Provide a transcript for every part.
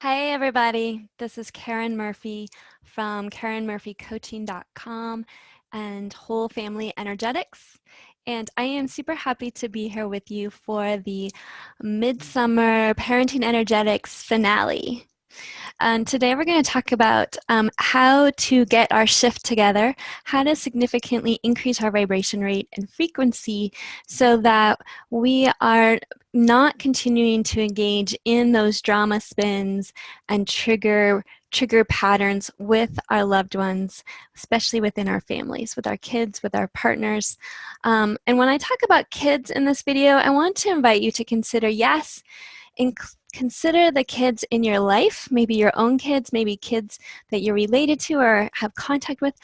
Hi, everybody. This is Karen Murphy from KarenMurphyCoaching.com and Whole Family Energetics. And I am super happy to be here with you for the Midsummer Parenting Energetics finale. And today we're going to talk about how to get our shift together, how to significantly increase our vibration rate and frequency so that we are not continuing to engage in those drama spins and trigger patterns with our loved ones, especially within our families, with our kids, with our partners. And when I talk about kids in this video, I want to invite you to consider, yes, consider the kids in your life, maybe your own kids, maybe kids that you're related to or have contact with,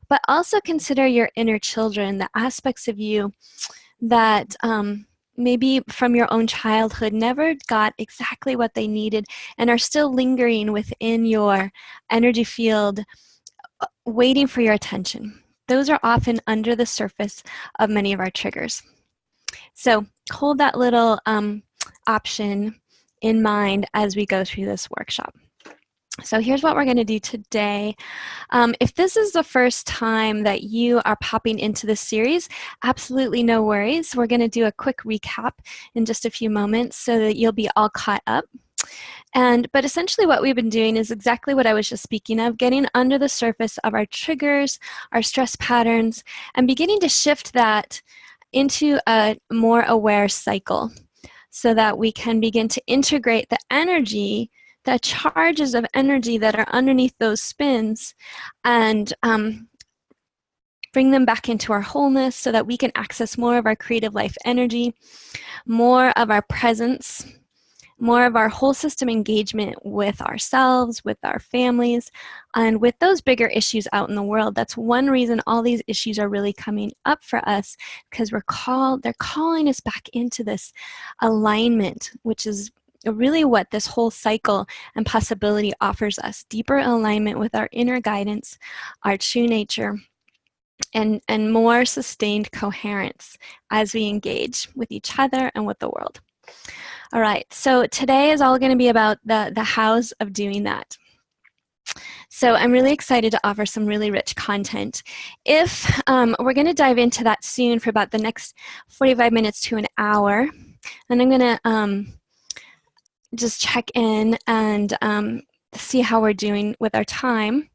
but also consider your inner children, the aspects of you that maybe from your own childhood never got exactly what they needed and are still lingering within your energy field, waiting for your attention. Those are often under the surface of many of our triggers. So hold that little option in mind as we go through this workshop. So here's what we're going to do today. If this is the first time that you are popping into this series, absolutely no worries. We're going to do a quick recap in just a few moments so that you'll be all caught up. But essentially what we've been doing is exactly what I was just speaking of, getting under the surface of our triggers, our stress patterns, and beginning to shift that into a more aware cycle so that we can begin to integrate the energy, the charges of energy that are underneath those spins, and bring them back into our wholeness so that we can access more of our creative life energy, more of our presence, more of our whole system engagement with ourselves, with our families, and with those bigger issues out in the world. That's one reason all these issues are really coming up for us, because they're calling us back into this alignment, which is really what this whole cycle and possibility offers us. Deeper alignment with our inner guidance, our true nature, and more sustained coherence as we engage with each other and with the world. All right, so today is all going to be about the hows of doing that. So I'm really excited to offer some really rich content. If we're going to dive into that soon for about the next 45 minutes to an hour, and I'm going to just check in and see how we're doing with our time.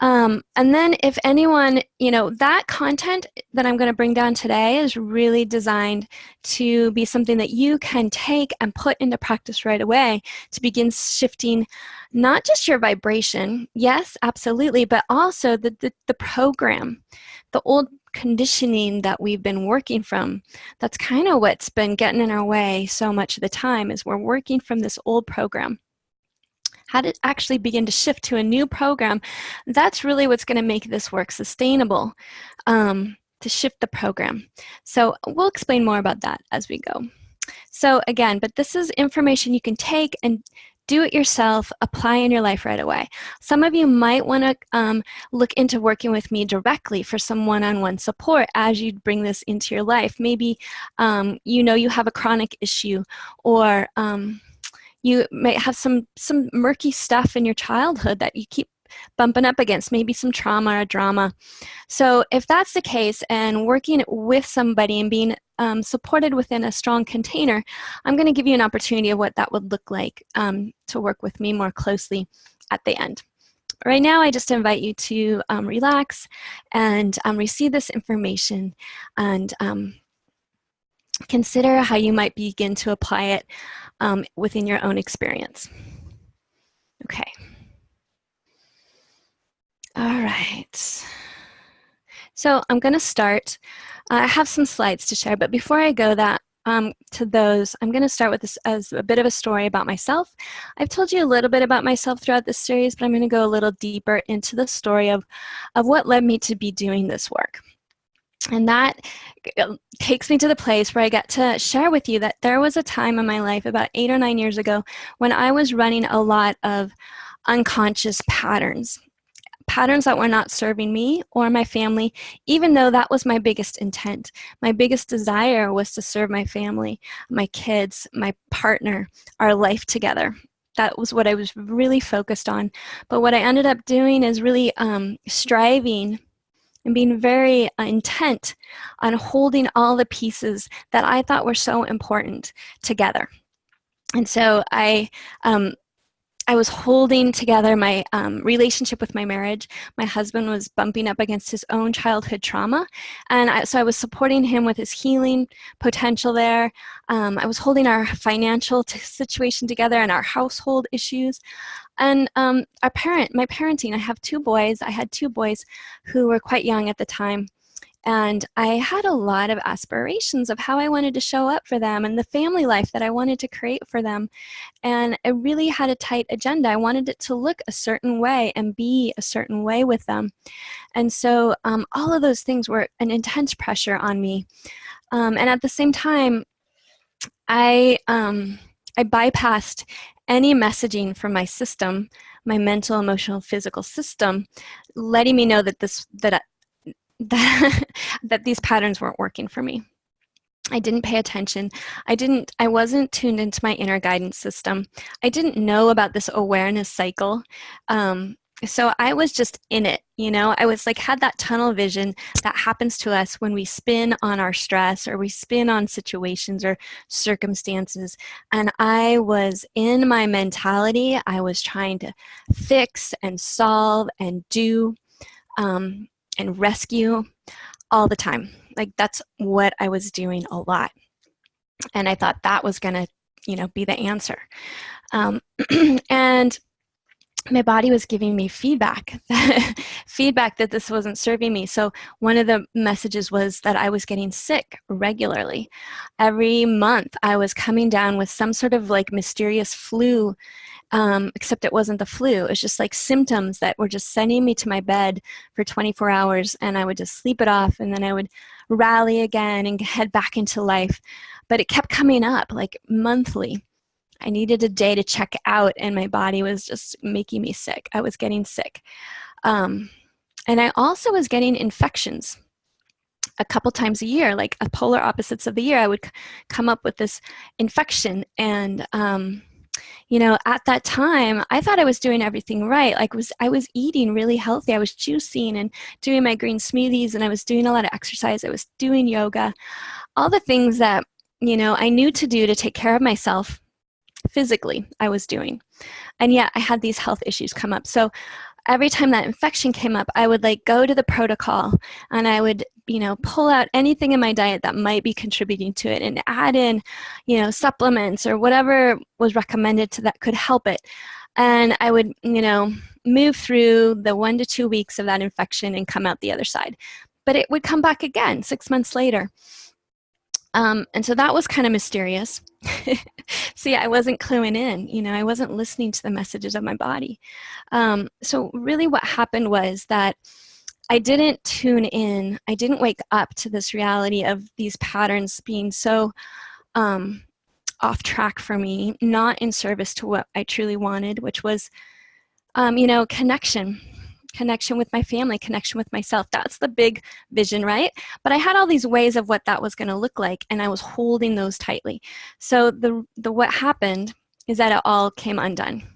And then if anyone, that content that I'm going to bring down today is really designed to be something that you can take and put into practice right away to begin shifting not just your vibration, yes, absolutely, but also the program, the old conditioning that we've been working from. That's kind of what's been getting in our way so much of the time, is we're working from this old program. How to actually begin to shift to a new program, that's really what's going to make this work sustainable, to shift the program. So we'll explain more about that as we go. So again, but this is information you can take and do it yourself, apply in your life right away. Some of you might want to look into working with me directly for some one-on-one support as you bring this into your life. Maybe you have a chronic issue, or you may have some murky stuff in your childhood that you keep bumping up against, maybe some trauma or drama. So if that's the case, and working with somebody and being supported within a strong container, I'm going to give you an opportunity of what that would look like to work with me more closely at the end. Right now, I just invite you to relax and receive this information and consider how you might begin to apply it within your own experience. Okay. All right. So I'm going to start. I have some slides to share, but before I go to those, I'm going to start with this as a bit of a story about myself. I've told you a little bit about myself throughout this series, but I'm going to go a little deeper into the story of what led me to be doing this work. And that takes me to the place where I get to share with you that there was a time in my life about 8 or 9 years ago when I was running a lot of unconscious patterns that were not serving me or my family, even though that was my biggest intent. My biggest desire was to serve my family, my kids, my partner, our life together. That was what I was really focused on. But what I ended up doing is really striving and being very intent on holding all the pieces that I thought were so important together. And so I was holding together my relationship with my marriage. My husband was bumping up against his own childhood trauma. And so I was supporting him with his healing potential there. I was holding our financial situation together and our household issues. And my parenting, I have two boys. I had two boys who were quite young at the time. And I had a lot of aspirations of how I wanted to show up for them and the family life that I wanted to create for them. And I really had a tight agenda. I wanted it to look a certain way and be a certain way with them. And so all of those things were an intense pressure on me. And at the same time, I bypassed any messaging from my system, my mental, emotional, physical system, letting me know that that these patterns weren't working for me. I didn't pay attention. I wasn't tuned into my inner guidance system. I didn't know about this awareness cycle. So I was just in it, you know, I was like, had that tunnel vision that happens to us when we spin on our stress or we spin on situations or circumstances. And I was in my mentality. I was trying to fix and solve and do, and rescue all the time. Like that's what I was doing a lot. And I thought that was gonna, you know, be the answer. And my body was giving me feedback, feedback that this wasn't serving me. So one of the messages was that I was getting sick regularly. Every month I was coming down with some sort of like mysterious flu, except it wasn't the flu. It was just like symptoms that were just sending me to my bed for 24 hours, and I would just sleep it off, and then I would rally again and head back into life. But it kept coming up like monthly. I needed a day to check out, and my body was just making me sick. I was getting sick. And I also was getting infections a couple times a year, like polar opposites of the year. I would come up with this infection, and you know, at that time, I thought I was doing everything right. Like I was eating really healthy. I was juicing and doing my green smoothies, and I was doing a lot of exercise. I was doing yoga, all the things that, you know, I knew to do to take care of myself physically, I was doing. And yet I had these health issues come up. So every time that infection came up, I would like go to the protocol, and I would, you know, pull out anything in my diet that might be contributing to it and add in, you know, supplements or whatever was recommended to that could help it. And I would, you know, move through the 1 to 2 weeks of that infection and come out the other side. But it would come back again 6 months later. And so that was kind of mysterious. See, I wasn't cluing in, you know, I wasn't listening to the messages of my body. So really what happened was that I didn't tune in. I didn't wake up to this reality of these patterns being so off track for me, not in service to what I truly wanted, which was, you know, connection with my family, connection with myself. That's the big vision, right? But I had all these ways of what that was going to look like, and I was holding those tightly. So what happened is that it all came undone.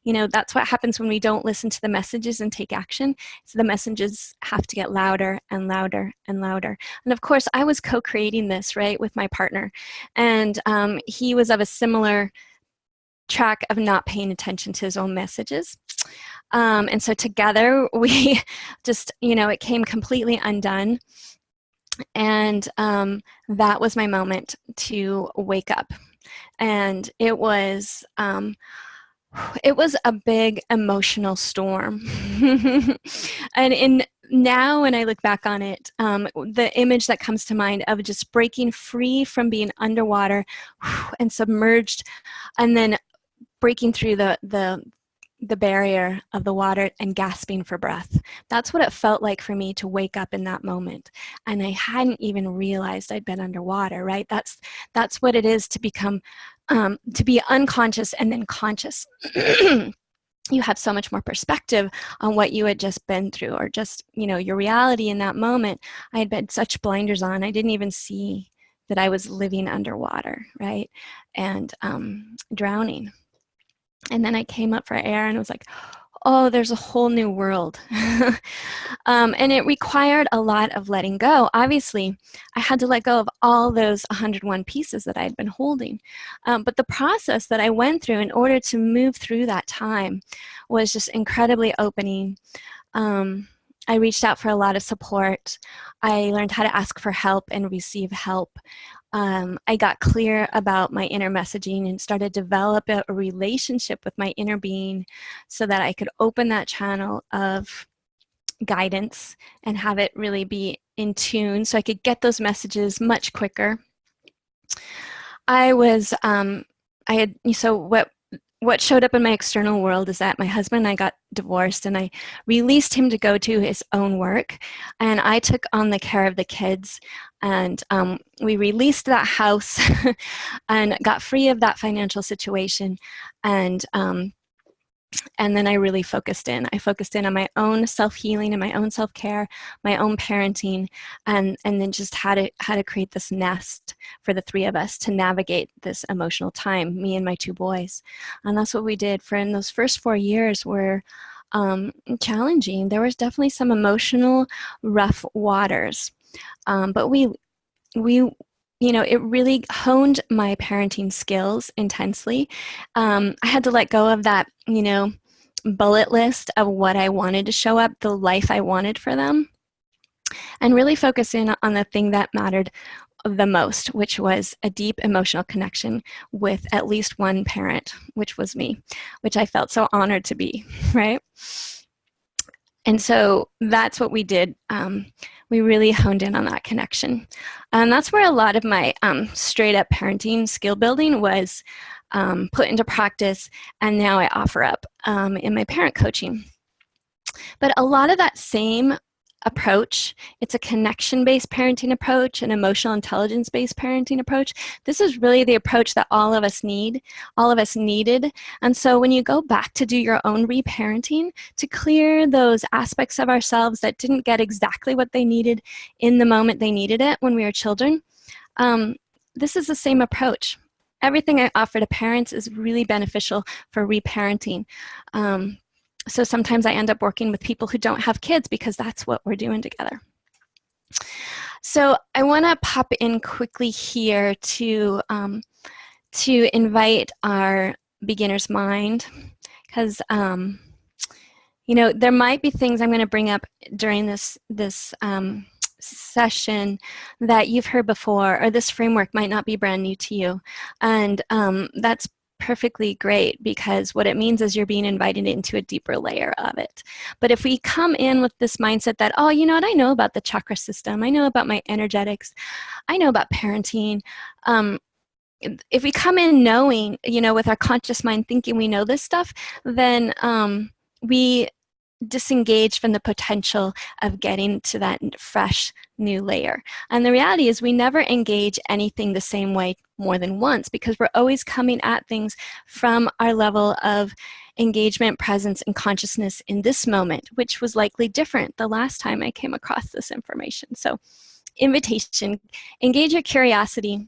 You know, that's what happens when we don't listen to the messages and take action. So the messages have to get louder and louder and louder. And of course, I was co-creating this, right, with my partner. And he was of a similar track of not paying attention to his own messages. And so together we just, you know, it came completely undone. And that was my moment to wake up. And it was a big emotional storm. And now when I look back on it, the image that comes to mind of just breaking free from being underwater and submerged, and then breaking through the barrier of the water and gasping for breath. That's what it felt like for me to wake up in that moment. And I hadn't even realized I'd been underwater, right? That's what it is to become, to be unconscious and then conscious. You have so much more perspective on what you had just been through, or just, you know, your reality in that moment. I had been such blinders on. I didn't even see that I was living underwater, right? And drowning. And then I came up for air and was like, oh, there's a whole new world. And it required a lot of letting go. Obviously, I had to let go of all those 101 pieces that I'd been holding. But the process that I went through in order to move through that time was just incredibly opening. I reached out for a lot of support. I learned how to ask for help and receive help. I got clear about my inner messaging and started to develop a relationship with my inner being so that I could open that channel of guidance and have it really be in tune so I could get those messages much quicker. What showed up in my external world is that my husband and I got divorced, and I released him to go to his own work, and I took on the care of the kids, and we released that house and got free of that financial situation, and then I really focused in. I focused in on my own self-healing and my own self-care, my own parenting, and then just how to create this nest for the three of us to navigate this emotional time, me and my two boys. And that's what we did. In those first 4 years were challenging. There was definitely some emotional, rough waters. But it really honed my parenting skills intensely. I had to let go of that, bullet list of what I wanted to show up, the life I wanted for them, and really focus in on the thing that mattered the most, which was a deep emotional connection with at least one parent, which was me, which I felt so honored to be, right? And so that's what we did. We really honed in on that connection. And that's where a lot of my straight up parenting skill building was put into practice, and now I offer up in my parent coaching. But a lot of that same approach, it's a connection-based parenting approach, an emotional intelligence-based parenting approach. This is really the approach that all of us needed. And so when you go back to do your own reparenting, to clear those aspects of ourselves that didn't get exactly what they needed in the moment they needed it when we were children, this is the same approach. Everything I offer to parents is really beneficial for reparenting. So sometimes I end up working with people who don't have kids because that's what we're doing together. So I want to pop in quickly here to invite our beginner's mind, because there might be things I'm going to bring up during this session that you've heard before, or this framework might not be brand new to you, and that's perfectly great, because what it means is you're being invited into a deeper layer of it. But if we come in with this mindset that, oh, you know what, I know about the chakra system, I know about my energetics, I know about parenting, if we come in knowing, with our conscious mind thinking we know this stuff, then we disengage from the potential of getting to that fresh new layer. And the reality is we never engage anything the same way more than once, because we're always coming at things from our level of engagement, presence, and consciousness in this moment, which was likely different the last time I came across this information. So invitation, engage your curiosity.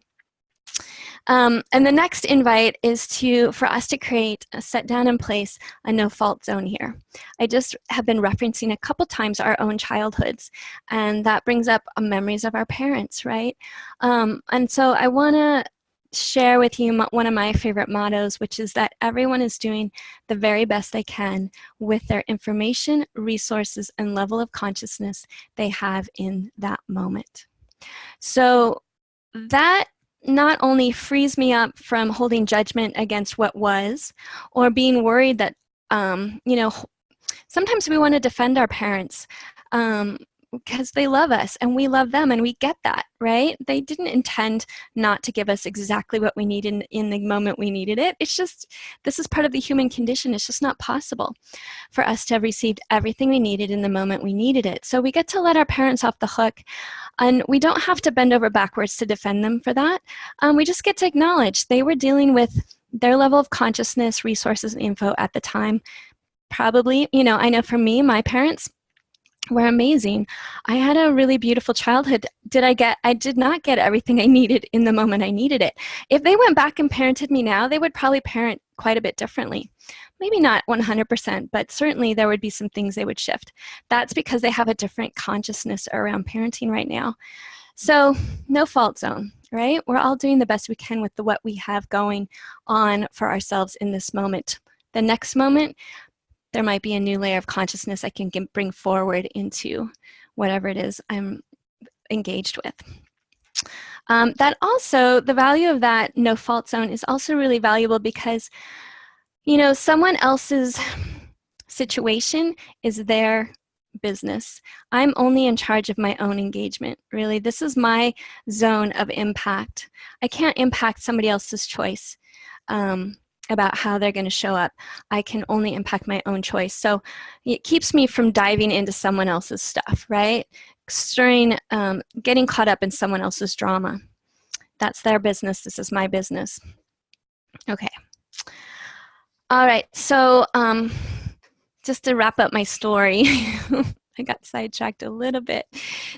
And the next invite is for us to set down in place a no-fault zone here. I just have been referencing a couple times our own childhoods, and that brings up memories of our parents, right? And so I want to share with you one of my favorite mottos, which is that everyone is doing the very best they can with their information, resources, and level of consciousness they have in that moment. So that not only frees me up from holding judgment against what was, or being worried that, sometimes we want to defend our parents because they love us and we love them, and we get that, right? They didn't intend not to give us exactly what we needed in the moment we needed it. It's just, this is part of the human condition. It's just not possible for us to have received everything we needed in the moment we needed it. So we get to let our parents off the hook, and we don't have to bend over backwards to defend them for that. We just get to acknowledge they were dealing with their level of consciousness, resources, and info at the time. Probably, I know for me, my parents were amazing. I had a really beautiful childhood. I did not get everything I needed in the moment I needed it. If they went back and parented me now, they would probably parent quite a bit differently. Maybe not 100%, but certainly there would be some things they would shift. That's because they have a different consciousness around parenting right now. So no fault zone, right? We're all doing the best we can with what we have going on for ourselves in this moment. The next moment, there might be a new layer of consciousness I can bring forward into whatever it is I'm engaged with. That also, the value of that no fault zone is also really valuable because, you know, someone else's situation is their business. I'm only in charge of my own engagement, really. This is my zone of impact. I can't impact somebody else's choice about how they're going to show up. I can only impact my own choice. So it keeps me from diving into someone else's stuff, right? Getting caught up in someone else's drama. That's their business. This is my business. Okay. All right. So just to wrap up my story, I got sidetracked a little bit.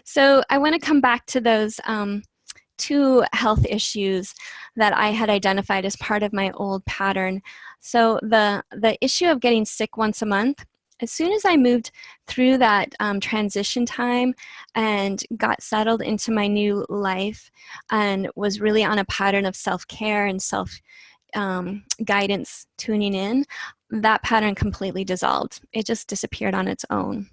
So I want to come back to those 2 health issues that I had identified as part of my old pattern. So the issue of getting sick once a month, as soon as I moved through that transition time and got settled into my new life and was really on a pattern of self-care and self-guidance tuning in, that pattern completely dissolved. It just disappeared on its own.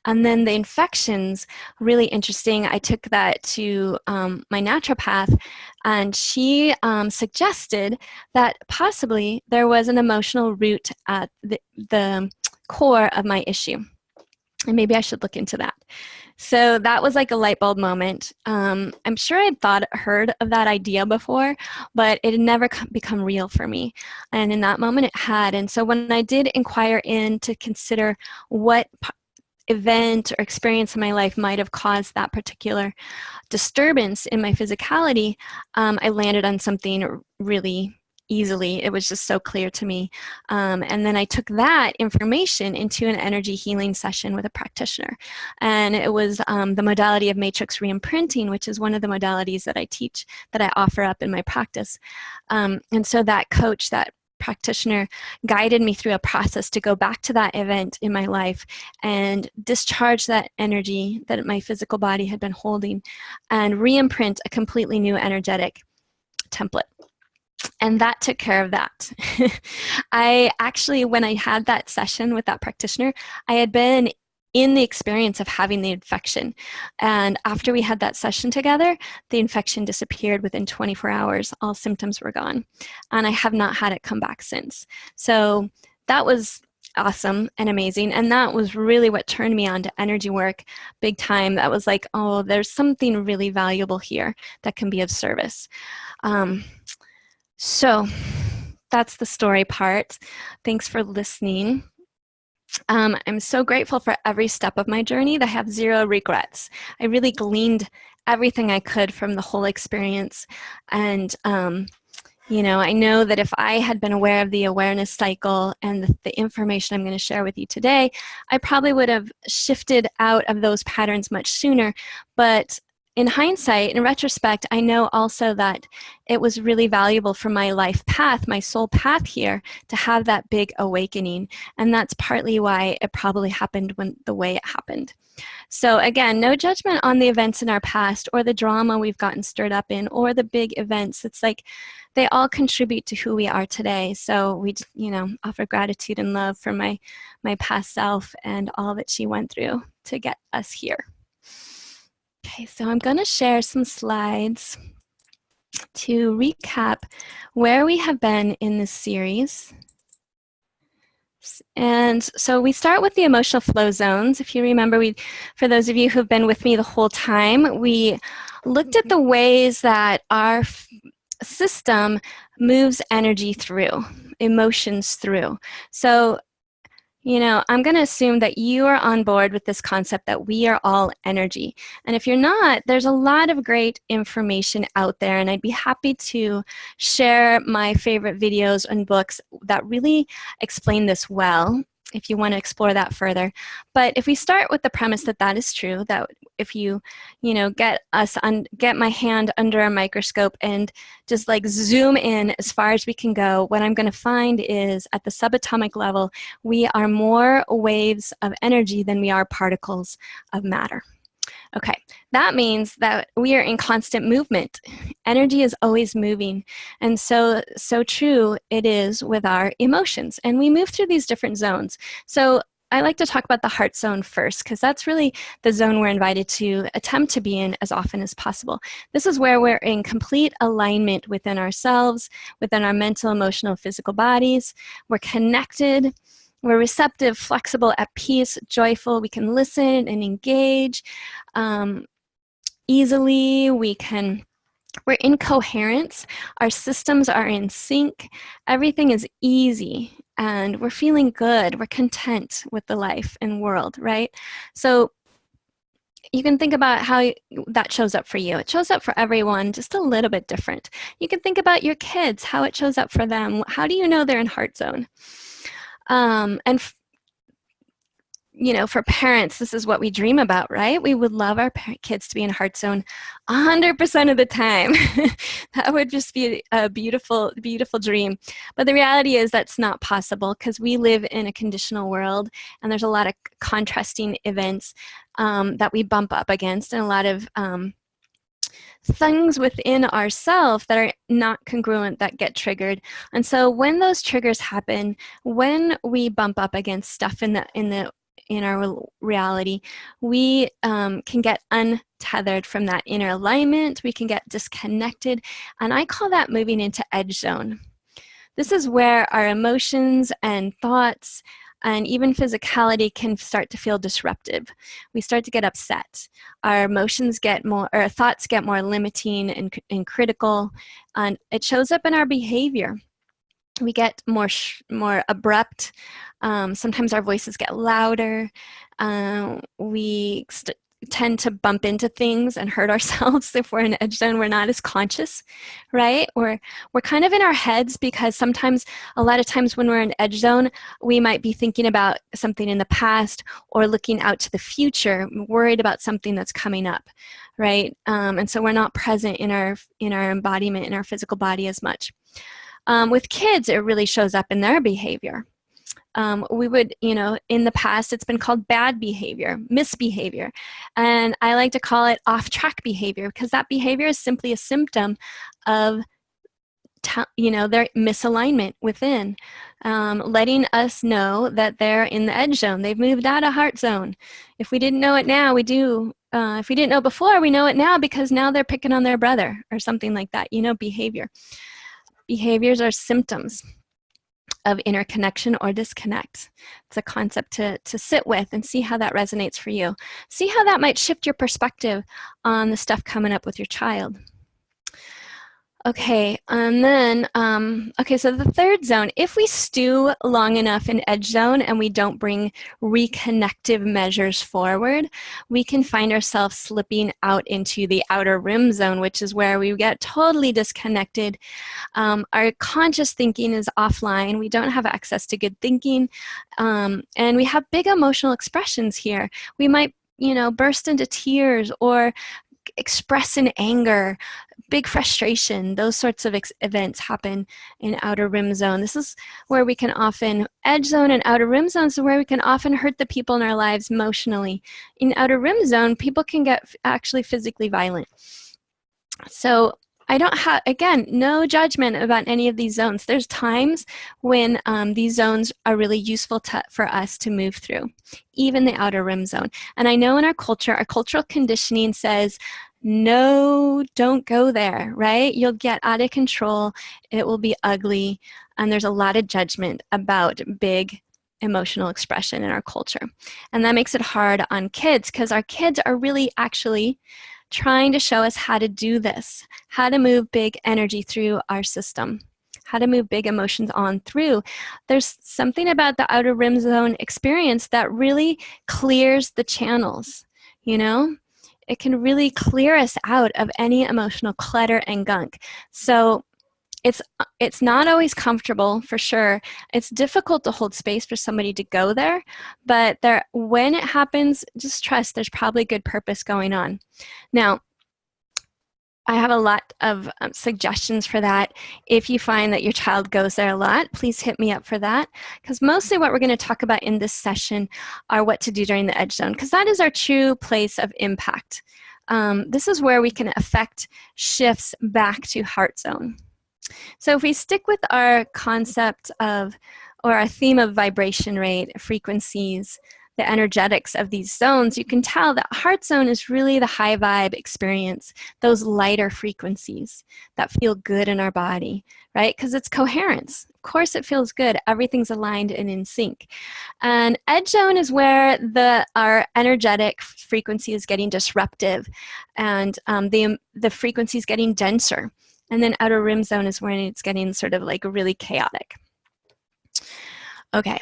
And then the infections, really interesting. I took that to my naturopath, and she suggested that possibly there was an emotional root at the core of my issue. And maybe I should look into that. So that was like a light bulb moment. I'm sure I'd heard of that idea before, but it had never become real for me. And in that moment it had. And so when I did inquire in to consider what event or experience in my life might have caused that particular disturbance in my physicality, I landed on something really easily. It was just so clear to me. And then I took that information into an energy healing session with a practitioner. And it was the modality of matrix reimprinting, which is one of the modalities that I teach, that I offer up in my practice. And so that coach, that practitioner, guided me through a process to go back to that event in my life and discharge that energy that my physical body had been holding and reimprint a completely new energetic template. And that took care of that. I actually, when I had that session with that practitioner, I had been in the experience of having the infection. And after we had that session together, the infection disappeared within 24 hours. All symptoms were gone. And I have not had it come back since. So that was awesome and amazing. And that was really what turned me on to energy work big time. That was like, oh, there's something really valuable here that can be of service. So that's the story part. Thanks for listening. I'm so grateful for every step of my journey. I have zero regrets. I really gleaned everything I could from the whole experience. And, you know, I know that if I had been aware of the awareness cycle and the information I'm going to share with you today, I probably would have shifted out of those patterns much sooner. But in hindsight, in retrospect, I know also that it was really valuable for my life path, my soul path here, to have that big awakening. And that's partly why it probably happened the way it happened. So again, no judgment on the events in our past or the drama we've gotten stirred up in or the big events. It's like they all contribute to who we are today. So we, you know, offer gratitude and love for my past self and all that she went through to get us here. Okay, so I'm going to share some slides to recap where we have been in this series. And so we start with the emotional flow zones. If you remember, for those of you who've been with me the whole time, we looked at the ways that our system moves energy through, emotions through. So, you know, I'm going to assume that you are on board with this concept that we are all energy. And if you're not, there's a lot of great information out there, and I'd be happy to share my favorite videos and books that really explain this well, if you want to explore that further. But if we start with the premise that that is true, that get my hand under a microscope and just like zoom in as far as we can go, what I'm going to find is at the subatomic level, we are more waves of energy than we are particles of matter. Okay, that means that we are in constant movement. Energy is always moving. And so true it is with our emotions. And we move through these different zones. So I like to talk about the heart zone first, because that's really the zone we're invited to attempt to be in as often as possible. This is where we're in complete alignment within ourselves, within our mental, emotional, physical bodies. We're connected. We're receptive, flexible, at peace, joyful. We can listen and engage easily. We're in coherence. Our systems are in sync. Everything is easy, and we're feeling good. We're content with the life and world, right? So you can think about how that shows up for you. It shows up for everyone just a little bit different. You can think about your kids, how it shows up for them. How do you know they're in heart zone? For parents, this is what we dream about, right? We would love our kids to be in heart zone 100% of the time. That would just be a beautiful, beautiful dream. But the reality is that's not possible, because we live in a conditional world, and there's a lot of contrasting events that we bump up against, and a lot of things within ourselves that are not congruent that get triggered. And so when those triggers happen, when we bump up against stuff in our reality, we can get untethered from that inner alignment. We can get disconnected, and I call that moving into edge zone. This is where our emotions and thoughts and even physicality can start to feel disruptive. We start to get upset. Our emotions our thoughts get more limiting and critical, and it shows up in our behavior. We get more abrupt. Sometimes our voices get louder. We tend to bump into things and hurt ourselves. If we're in edge zone, we're not as conscious, right? We're kind of in our heads, because sometimes, a lot of times when we're in edge zone, we might be thinking about something in the past or looking out to the future, worried about something that's coming up, right? And so we're not present in our embodiment, in our physical body as much. With kids, it really shows up in their behavior. We would, in the past, it's been called bad behavior, misbehavior. And I like to call it off-track behavior, because that behavior is simply a symptom of their misalignment within, letting us know that they're in the edge zone. They've moved out of heart zone. If we didn't know it now, we do. If we didn't know before, we know it now, because now they're picking on their brother or something like that. Behavior. Behaviors are symptoms of inner connection or disconnect. It's a concept to sit with and see how that resonates for you. See how that might shift your perspective on the stuff coming up with your child. Okay, and then, so the third zone, if we stew long enough in edge zone and we don't bring reconnective measures forward, we can find ourselves slipping out into the outer rim zone, which is where we get totally disconnected. Our conscious thinking is offline. We don't have access to good thinking, and we have big emotional expressions here. We might, burst into tears or express in anger, big frustration. Those sorts of events happen in outer rim zone. This is where we can often, edge zone and outer rim zone is where we can often hurt the people in our lives emotionally. In outer rim zone, people can get actually physically violent. So I don't have, again, no judgment about any of these zones. There's times when these zones are really useful for us to move through, even the outer rim zone. And I know in our cultural conditioning says, no, don't go there, right? You'll get out of control. It will be ugly. And there's a lot of judgment about big emotional expression in our culture. And that makes it hard on kids, because our kids are really actually trying to show us how to do this, how to move big energy through our system, how to move big emotions on through. There's something about the outer rim zone experience that really clears the channels, It can really clear us out of any emotional clutter and gunk. So it's it's not always comfortable, for sure. It's difficult to hold space for somebody to go there, but when it happens, just trust there's probably good purpose going on. Now, I have a lot of suggestions for that. If you find that your child goes there a lot, please hit me up for that, because mostly what we're going to talk about in this session are what to do during the edge zone, because that is our true place of impact. This is where we can affect shifts back to heart zone. So if we stick with our concept of, or our theme of vibration rate, frequencies, the energetics of these zones, you can tell that heart zone is really the high vibe experience, those lighter frequencies that feel good in our body, right? Because it's coherence. Of course it feels good. Everything's aligned and in sync. And edge zone is where our energetic frequency is getting disruptive, and the frequency is getting denser. And then outer rim zone is when it's getting sort of like really chaotic. Okay.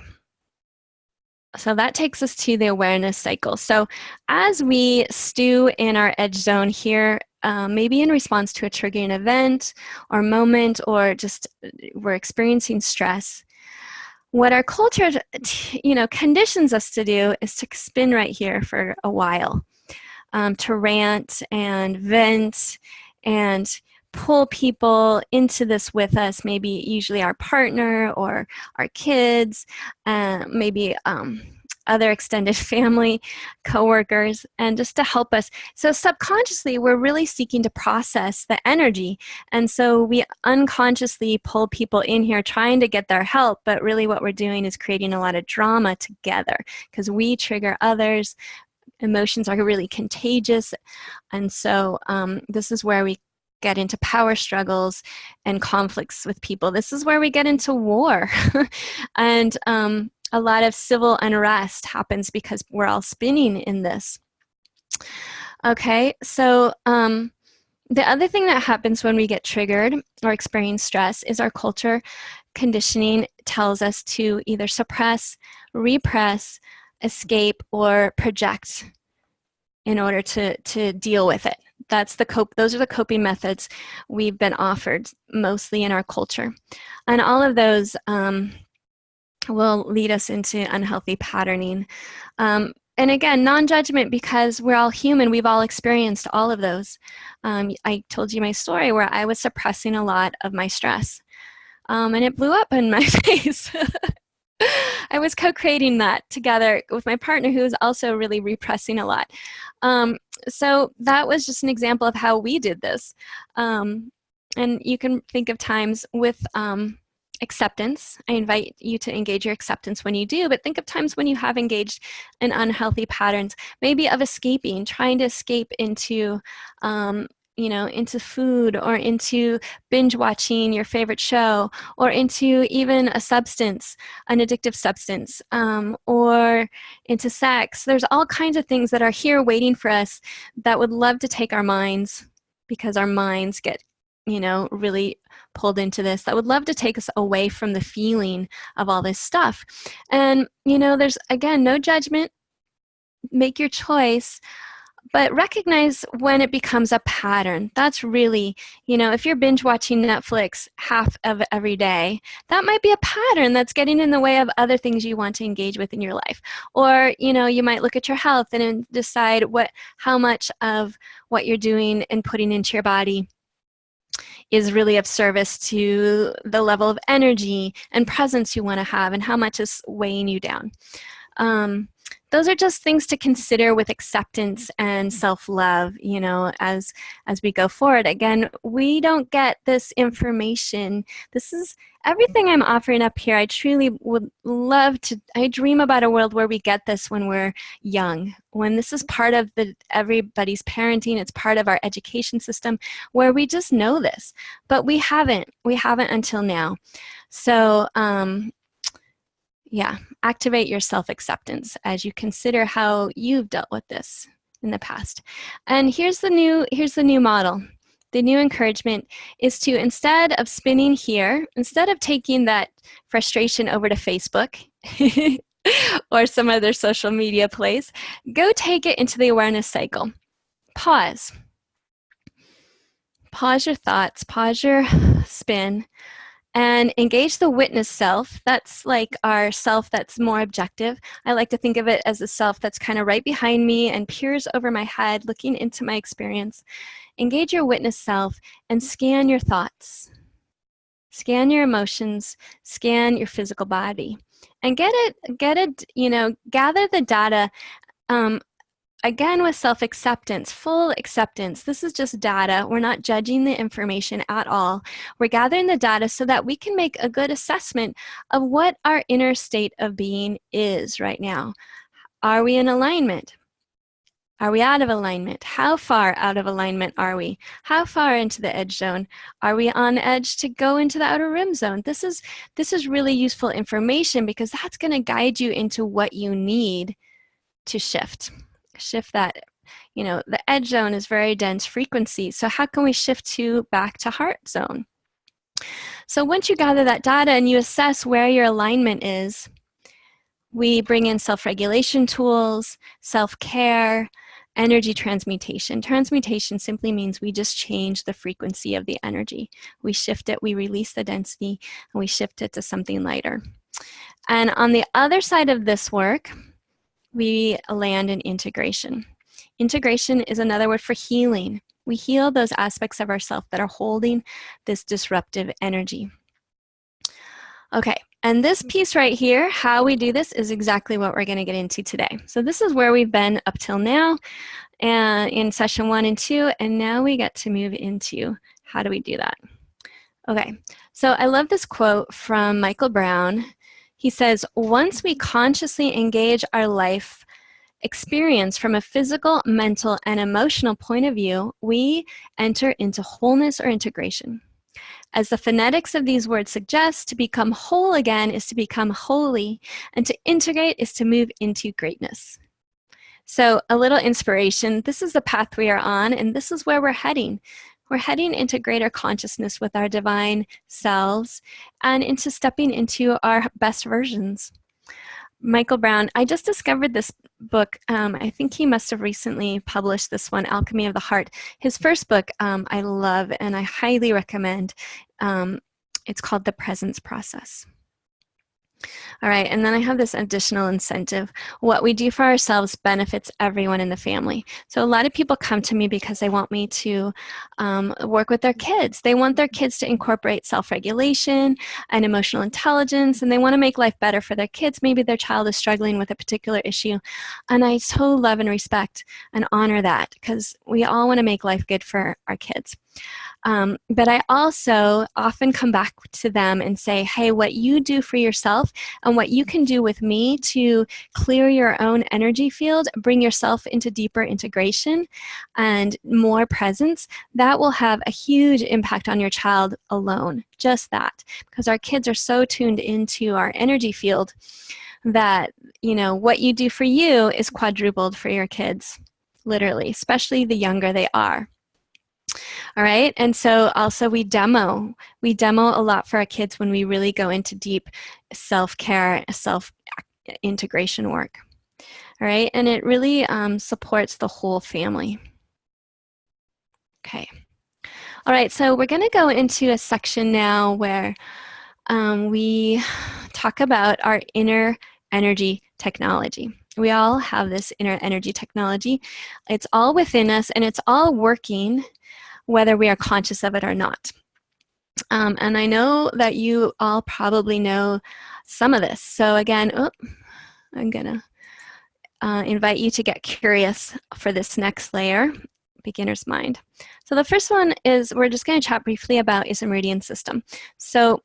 So that takes us to the awareness cycle. So as we stew in our edge zone here, maybe in response to a triggering event or moment, or just we're experiencing stress, what our culture, conditions us to do is to spin right here for a while, to rant and vent and pull people into this with us, maybe usually our partner or our kids, maybe other extended family, coworkers, and just to help us. So subconsciously, we're really seeking to process the energy. And so we unconsciously pull people in here trying to get their help, but really what we're doing is creating a lot of drama together, because we trigger others. Emotions are really contagious. And so this is where we get into power struggles and conflicts with people. This is where we get into war. And a lot of civil unrest happens because we're all spinning in this. Okay, so the other thing that happens when we get triggered or experience stress is our culture conditioning tells us to either suppress, repress, escape, or project in order to deal with it. Those are the coping methods we've been offered mostly in our culture. And all of those will lead us into unhealthy patterning. And again, non-judgment, because we're all human. We've all experienced all of those. I told you my story where I was suppressing a lot of my stress. And it blew up in my face. I was co-creating that together with my partner, who was also really repressing a lot. So that was just an example of how we did this. And you can think of times with acceptance. I invite you to engage your acceptance when you do, but think of times when you have engaged in unhealthy patterns, maybe of escaping, trying to escape into into food, or into binge watching your favorite show, or into even a substance, an addictive substance, or into sex. There's all kinds of things that are here waiting for us that would love to take our minds, because our minds get, really pulled into this, that would love to take us away from the feeling of all this stuff. And, there's, again, no judgment. Make your choice. But recognize when it becomes a pattern. That's really, if you're binge watching Netflix half of every day, that might be a pattern that's getting in the way of other things you want to engage with in your life. Or, you might look at your health and decide how much of what you're doing and putting into your body is really of service to the level of energy and presence you want to have, and how much is weighing you down. Those are just things to consider with acceptance and self-love, as we go forward. Again, we don't get this information. This is everything I'm offering up here. I truly would love to, I dream about a world where we get this when we're young, when this is part of everybody's parenting, it's part of our education system, where we just know this, but we haven't until now. So, yeah, activate your self-acceptance as you consider how you've dealt with this in the past. And here's the new model. The new encouragement is to, instead of spinning here, instead of taking that frustration over to Facebook or some other social media place, go take it into the awareness cycle. Pause your thoughts, pause your spin, and engage the witness self. That's like our self that's more objective. I like to think of it as a self that's kind of right behind me and peers over my head, looking into my experience. Engage your witness self and scan your thoughts. Scan your emotions, scan your physical body, and gather the data, again with self-acceptance, full acceptance. This is just data. We're not judging the information at all. We're gathering the data so that we can make a good assessment of what our inner state of being is right now. Are we in alignment? Are we out of alignment? How far out of alignment are we? How far into the edge zone? Are we on edge to go into the outer rim zone? This is really useful information because that's going to guide you into what you need to shift. Shift that, the edge zone is very dense frequency. So how can we shift back to heart zone? So once you gather that data and you assess where your alignment is, we bring in self-regulation tools, self-care, energy transmutation. Transmutation simply means we just change the frequency of the energy. We shift it, we release the density, and we shift it to something lighter. And on the other side of this work, we land in integration. Integration is another word for healing. We heal those aspects of ourself that are holding this disruptive energy. Okay, and this piece right here, how we do this, is exactly what we're going to get into today. So this is where we've been up till now, and in session 1 and 2, and now we get to move into how do we do that. Okay, so I love this quote from Michael Brown. He says, once we consciously engage our life experience from a physical, mental, and emotional point of view, we enter into wholeness or integration. As the phonetics of these words suggest, to become whole again is to become holy, and to integrate is to move into greatness. So a little inspiration, this is the path we are on, and this is where we're heading. We're heading into greater consciousness with our divine selves and into stepping into our best versions. Michael Brown, I just discovered this book. I think he must have recently published this one, Alchemy of the Heart. His first book I love and I highly recommend. It's called The Presence Process. All right, and then I have this additional incentive. What we do for ourselves benefits everyone in the family. So a lot of people come to me because they want me to work with their kids. They want their kids to incorporate self-regulation and emotional intelligence, and they want to make life better for their kids. Maybe their child is struggling with a particular issue. And I so love and respect and honor that because we all want to make life good for our kids. But I also often come back to them and say, hey, what you do for yourself and what you can do with me to clear your own energy field, bring yourself into deeper integration and more presence, that will have a huge impact on your child alone. Just that. Because our kids are so tuned into our energy field that, what you do for you is quadrupled for your kids, literally, especially the younger they are. All right, and so also we demo a lot for our kids when we really go into deep self-care, self-integration work. All right, and it really supports the whole family. Okay. All right, so we're going to go into a section now where we talk about our inner energy technology. We all have this inner energy technology. It's all within us, and it's all working whether we are conscious of it or not. And I know that you all probably know some of this. So again, I'm going to invite you to get curious for this next layer, beginner's mind. So the first one is we're just going to chat briefly about is a meridian system. So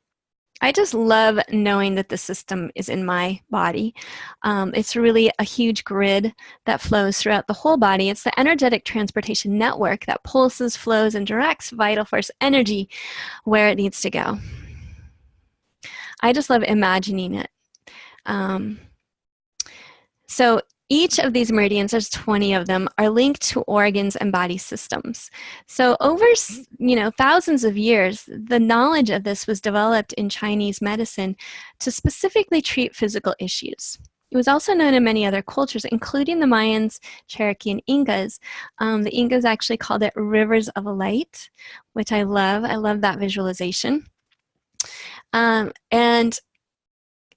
I just love knowing that the system is in my body. It's really a huge grid that flows throughout the whole body. It's the energetic transportation network that pulses, flows, and directs vital force energy where it needs to go. I just love imagining it. So each of these meridians, there's 20 of them, are linked to organs and body systems. So over, thousands of years, the knowledge of this was developed in Chinese medicine to specifically treat physical issues. It was also known in many other cultures, including the Mayans, Cherokee, and Incas. The Incas actually called it rivers of light, which I love. I love that visualization. And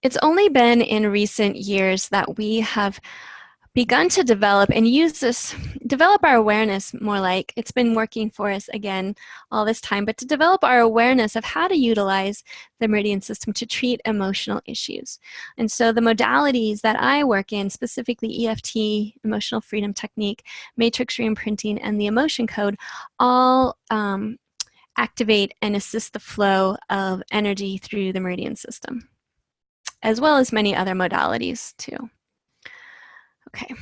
it's only been in recent years that we have begun to develop and develop our awareness more. Like, it's been working for us again all this time, but to develop our awareness of how to utilize the meridian system to treat emotional issues. And so the modalities that I work in, specifically EFT, emotional freedom technique, matrix reimprinting, and the emotion code, all activate and assist the flow of energy through the meridian system, as well as many other modalities too. Okay.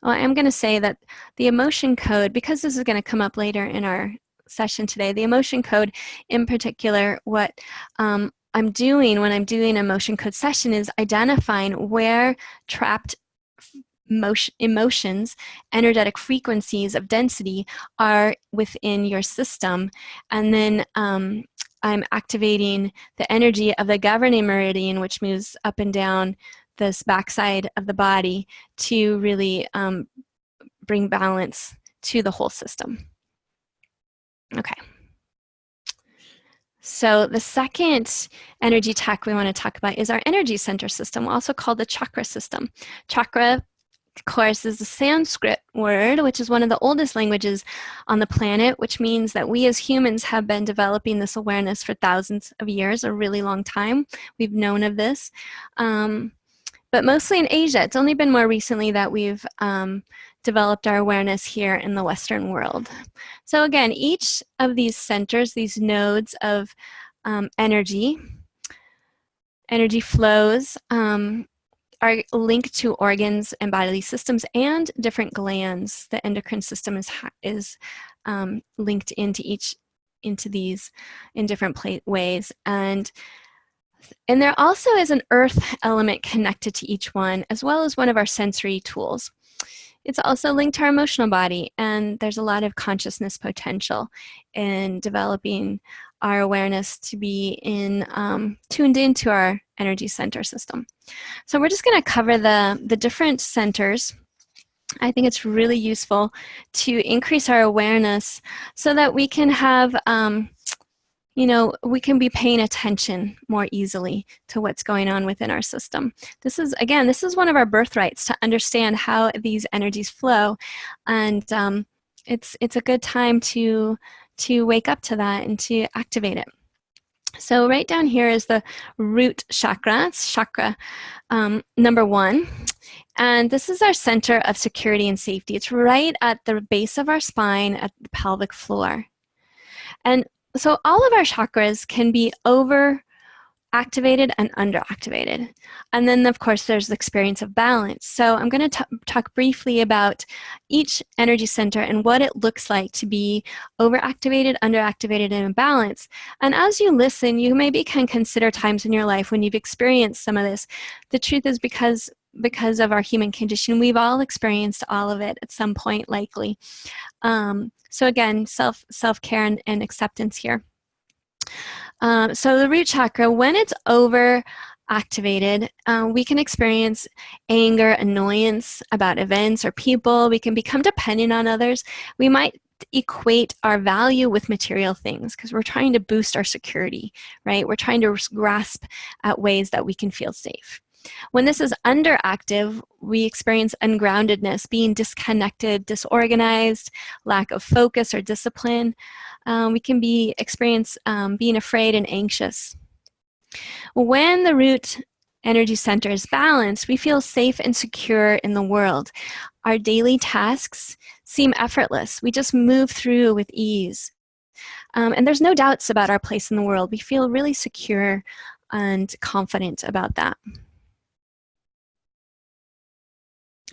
Well, I'm going to say that the emotion code, because this is going to come up later in our session today, the emotion code in particular, what I'm doing when I'm doing an emotion code session is identifying where trapped emotions, energetic frequencies of density are within your system. And then I'm activating the energy of the governing meridian, which moves up and down this backside of the body to really bring balance to the whole system. Okay. So the second energy tech we want to talk about is our energy center system, also called the chakra system. Chakra, of course, is a Sanskrit word, which is one of the oldest languages on the planet, which means that we as humans have been developing this awareness for thousands of years, a really long time. We've known of this. But mostly in Asia. It's only been more recently that we've developed our awareness here in the Western world. So again, each of these centers, these nodes of energy flows, are linked to organs and bodily systems and different glands. The endocrine system is linked into these in different ways. And there also is an earth element connected to each one, as well as one of our sensory tools. It's also linked to our emotional body, and there's a lot of consciousness potential in developing our awareness to be tuned into our energy center system. So we're just going to cover the different centers. I think it's really useful to increase our awareness so that we can have we can be paying attention more easily to what's going on within our system. This is one of our birthrights, to understand how these energies flow, and it's a good time to wake up to that and to activate it. So right down here is the root chakra. It's chakra number 1. And this is our center of security and safety. It's right at the base of our spine, at the pelvic floor. And so all of our chakras can be over-activated and under-activated. And then, of course, there's the experience of balance. So I'm going to talk briefly about each energy center and what it looks like to be over-activated, under-activated, and in balance. And as you listen, you maybe can consider times in your life when you've experienced some of this. The truth is, because of our human condition, we've all experienced all of it at some point, likely. So again, self-care and acceptance here. So the root chakra, when it's over-activated, we can experience anger, annoyance about events or people. We can become dependent on others. We might equate our value with material things because we're trying to boost our security, right? We're trying to grasp at ways that we can feel safe. When this is underactive, we experience ungroundedness, being disconnected, disorganized, lack of focus or discipline. We can experience being afraid and anxious. When the root energy center is balanced, we feel safe and secure in the world. Our daily tasks seem effortless. We just move through with ease. And there's no doubts about our place in the world. We feel really secure and confident about that.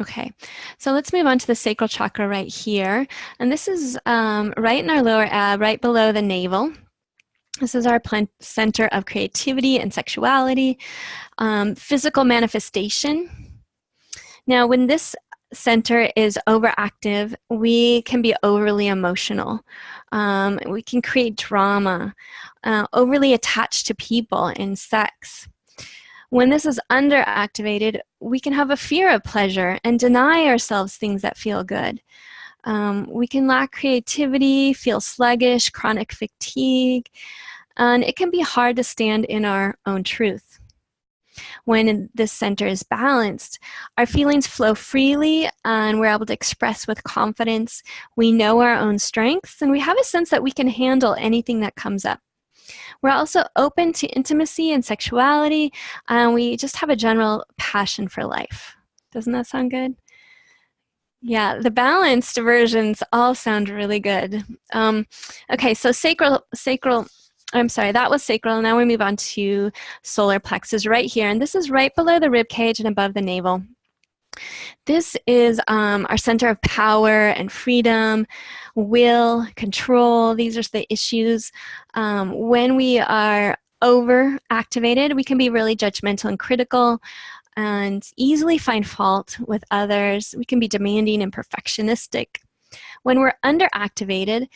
Okay, so let's move on to the sacral chakra right here. And this is right in our lower ab, right below the navel. This is our center of creativity and sexuality, physical manifestation. Now, when this center is overactive, we can be overly emotional. We can create drama, overly attached to people and sex. When this is underactivated, we can have a fear of pleasure and deny ourselves things that feel good. We can lack creativity, feel sluggish, chronic fatigue, And it can be hard to stand in our own truth. When this center is balanced, our feelings flow freely and we're able to express with confidence. We know our own strengths and we have a sense that we can handle anything that comes up. We're also open to intimacy and sexuality, and we just have a general passion for life. Doesn't that sound good? Yeah, the balanced versions all sound really good. Okay, so that was sacral. Now we move on to solar plexus right here. And this is right below the rib cage and above the navel. This is our center of power and freedom, will, control. These are the issues. When we are overactivated, we can be really judgmental and critical and easily find fault with others. We can be demanding and perfectionistic. When we're underactivated,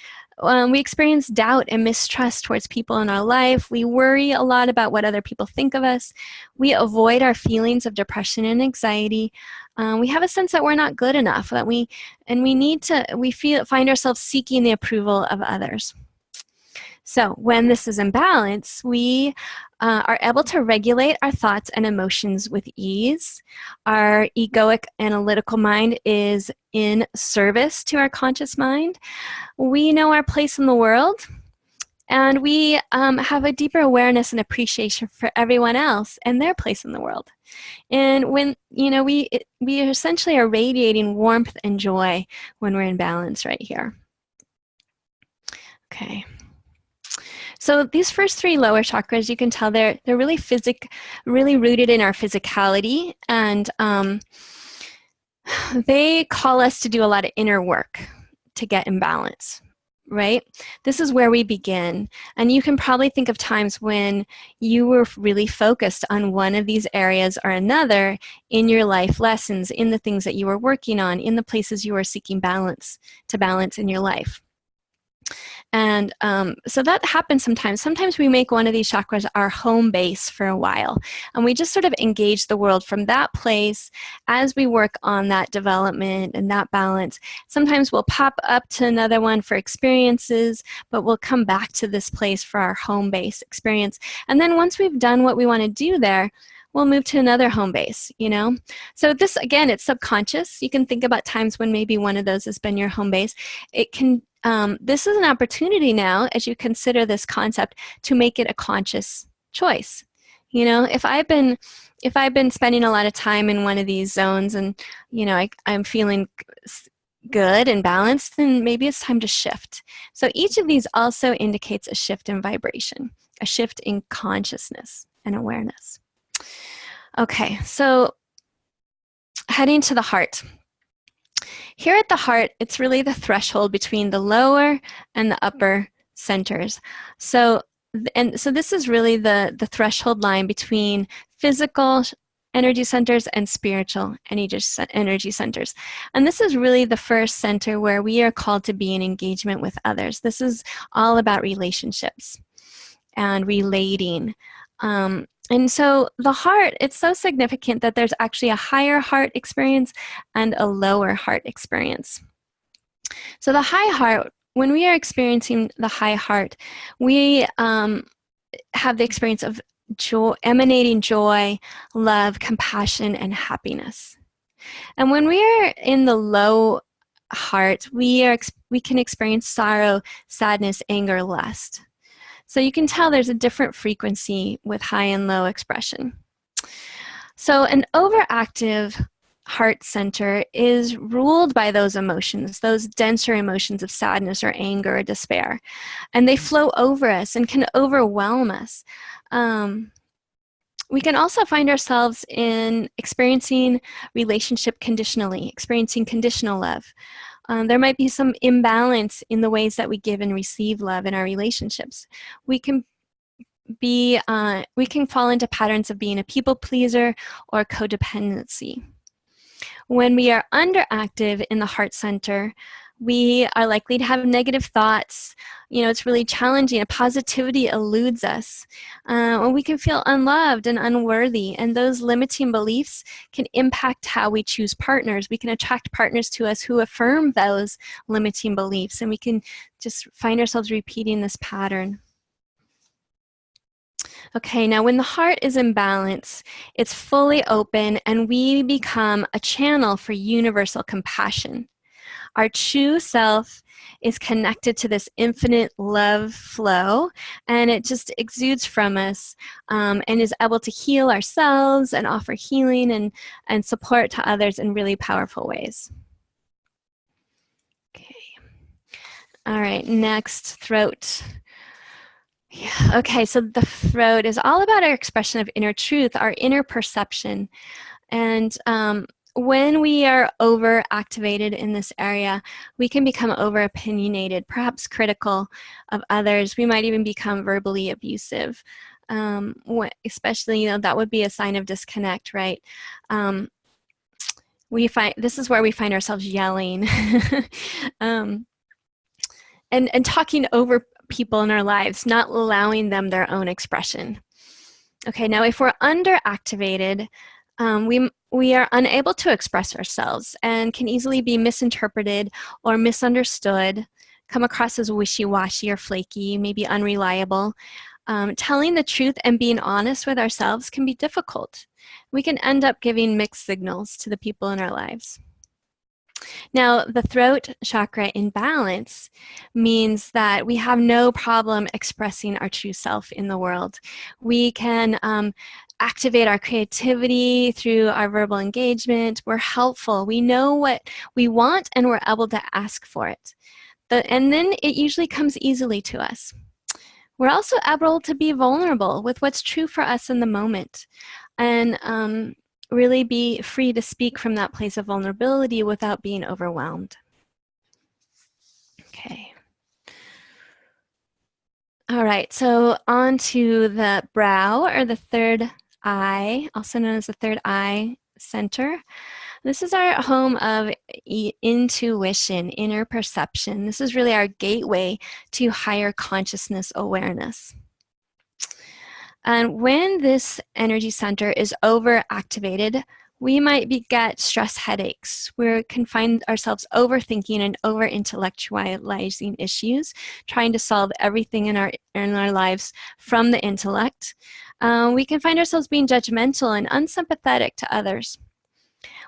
we experience doubt and mistrust towards people in our life. We worry a lot about what other people think of us. We avoid our feelings of depression and anxiety. We have a sense that we're not good enough, that we find ourselves seeking the approval of others. So when this is in balance, we are able to regulate our thoughts and emotions with ease. Our egoic analytical mind is in service to our conscious mind. We know our place in the world, and we have a deeper awareness and appreciation for everyone else and their place in the world. And when, we essentially are radiating warmth and joy when we're in balance right here. Okay. So these first three lower chakras, you can tell they're really rooted in our physicality, and they call us to do a lot of inner work to get in balance, right? This is where we begin. And you can probably think of times when you were really focused on one of these areas or another in your life lessons, in the things that you were working on, in the places you were seeking balance in your life. And so that happens sometimes. Sometimes we make one of these chakras our home base for a while. And we just sort of engage the world from that place as we work on that development and that balance. Sometimes we'll pop up to another one for experiences, but we'll come back to this place for our home base experience. And then once we've done what we want to do there, we'll move to another home base, So this, again, it's subconscious. You can think about times when maybe one of those has been your home base. This is an opportunity now, as you consider this concept, to make it a conscious choice. If I've been spending a lot of time in one of these zones and, I'm feeling good and balanced, then maybe it's time to shift. So each of these also indicates a shift in vibration, a shift in consciousness and awareness. Okay, so heading to the heart. Here at the heart, it's really the threshold between the lower and the upper centers. So this is really the threshold line between physical energy centers and spiritual energy centers. And this is really the first center where we are called to be in engagement with others. This is all about relationships and relating. And so the heart, it's so significant that there's actually a higher heart experience and a lower heart experience. So the high heart, when we are experiencing the high heart, we have the experience of joy, emanating joy, love, compassion, and happiness. And when we are in the low heart, we can experience sorrow, sadness, anger, lust. So you can tell there's a different frequency with high and low expression. So an overactive heart center is ruled by those emotions, those denser emotions of sadness or anger or despair. And they flow over us and can overwhelm us. We can also find ourselves in experiencing relationship conditionally, experiencing conditional love. There might be some imbalance in the ways that we give and receive love in our relationships. We can fall into patterns of being a people pleaser or codependency. When we are underactive in the heart center, we are likely to have negative thoughts. It's really challenging. Positivity eludes us. And we can feel unloved and unworthy. And those limiting beliefs can impact how we choose partners. We can attract partners to us who affirm those limiting beliefs. And we can just find ourselves repeating this pattern. Okay, now when the heart is in balance, it's fully open and we become a channel for universal compassion. Our true self is connected to this infinite love flow, and it just exudes from us and is able to heal ourselves and offer healing and support to others in really powerful ways. Okay. All right, next, throat. Yeah. Okay, so the throat is all about our expression of inner truth, our inner perception. And when we are over activated in this area, we can become over opinionated, perhaps critical of others. We might even become verbally abusive. Especially, that would be a sign of disconnect, right? This is where we find ourselves yelling and talking over people in our lives, not allowing them their own expression. Okay, now if we're underactivated, we are unable to express ourselves and can easily be misinterpreted or misunderstood, come across as wishy-washy or flaky, maybe unreliable. Telling the truth and being honest with ourselves can be difficult. We can end up giving mixed signals to the people in our lives. Now, the throat chakra in balance means that we have no problem expressing our true self in the world. We can activate our creativity through our verbal engagement. We're helpful. We know what we want and we're able to ask for it. And then it usually comes easily to us. We're also able to be vulnerable with what's true for us in the moment. And really be free to speak from that place of vulnerability without being overwhelmed. Okay. All right, so on to the brow, or the third eye, also known as the third eye center. This is our home of intuition, inner perception. This is really our gateway to higher consciousness awareness. And when this energy center is overactivated, we might get stress headaches. We can find ourselves overthinking and over-intellectualizing issues, trying to solve everything in our lives from the intellect. We can find ourselves being judgmental and unsympathetic to others.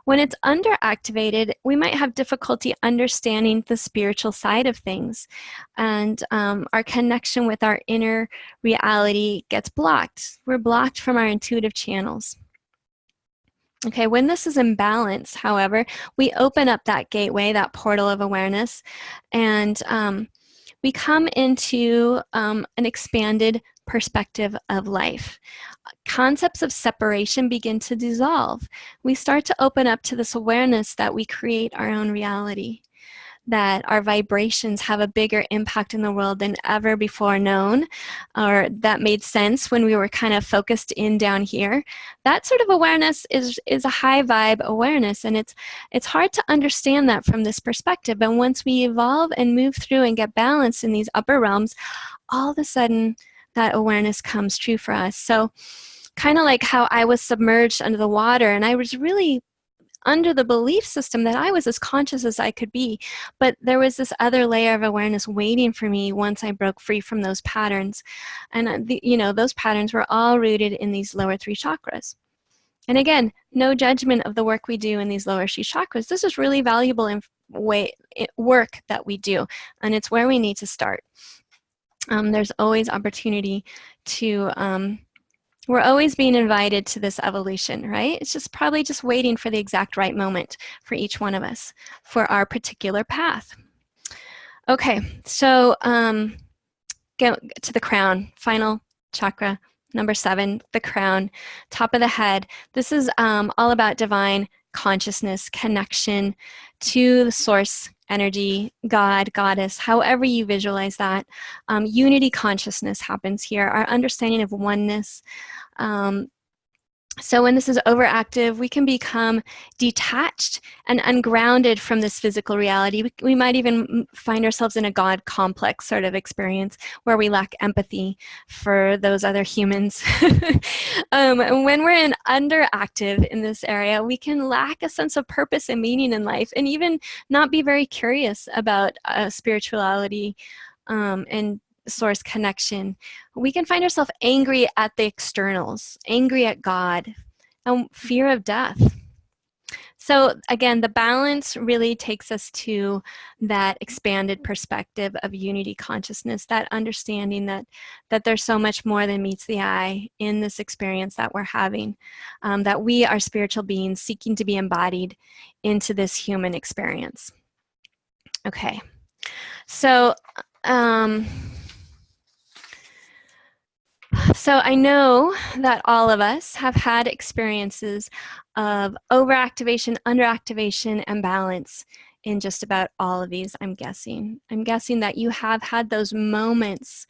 When it's underactivated, we might have difficulty understanding the spiritual side of things, and our connection with our inner reality gets blocked. We're blocked from our intuitive channels. Okay, when this is in balance, however, we open up that gateway, that portal of awareness, and we come into an expanded perspective of life. Concepts of separation begin to dissolve. We start to open up to this awareness that we create our own reality, that our vibrations have a bigger impact in the world than ever before known, or that made sense when we were kind of focused in down here. That sort of awareness is a high vibe awareness, and it's hard to understand that from this perspective. But once we evolve and move through and get balanced in these upper realms, all of a sudden that awareness comes true for us. So kind of like how I was submerged under the water, and I was really under the belief system that I was as conscious as I could be, but there was this other layer of awareness waiting for me once I broke free from those patterns. And those patterns were all rooted in these lower three chakras. And again, no judgment of the work we do in these lower three chakras. This is really valuable work that we do, and it's where we need to start. There's always opportunity to we're always being invited to this evolution, right? It's just probably just waiting for the exact right moment for each one of us for our particular path. Okay, so go to the crown, final chakra, number 7, the crown, top of the head. This is all about divine consciousness, connection to the source energy, God, goddess, however you visualize that. Unity consciousness happens here, our understanding of oneness. So when this is overactive, we can become detached and ungrounded from this physical reality. We might even find ourselves in a God complex sort of experience where we lack empathy for those other humans. And when we're underactive in this area, we can lack a sense of purpose and meaning in life, and even not be very curious about spirituality and source connection, we can find ourselves angry at the externals, angry at God, and fear of death. So again, the balance really takes us to that expanded perspective of unity consciousness, that understanding that there's so much more than meets the eye in this experience that we're having, that we are spiritual beings seeking to be embodied into this human experience. Okay, so so I know that all of us have had experiences of overactivation, underactivation, and balance in just about all of these, I'm guessing. I'm guessing that you have had those moments,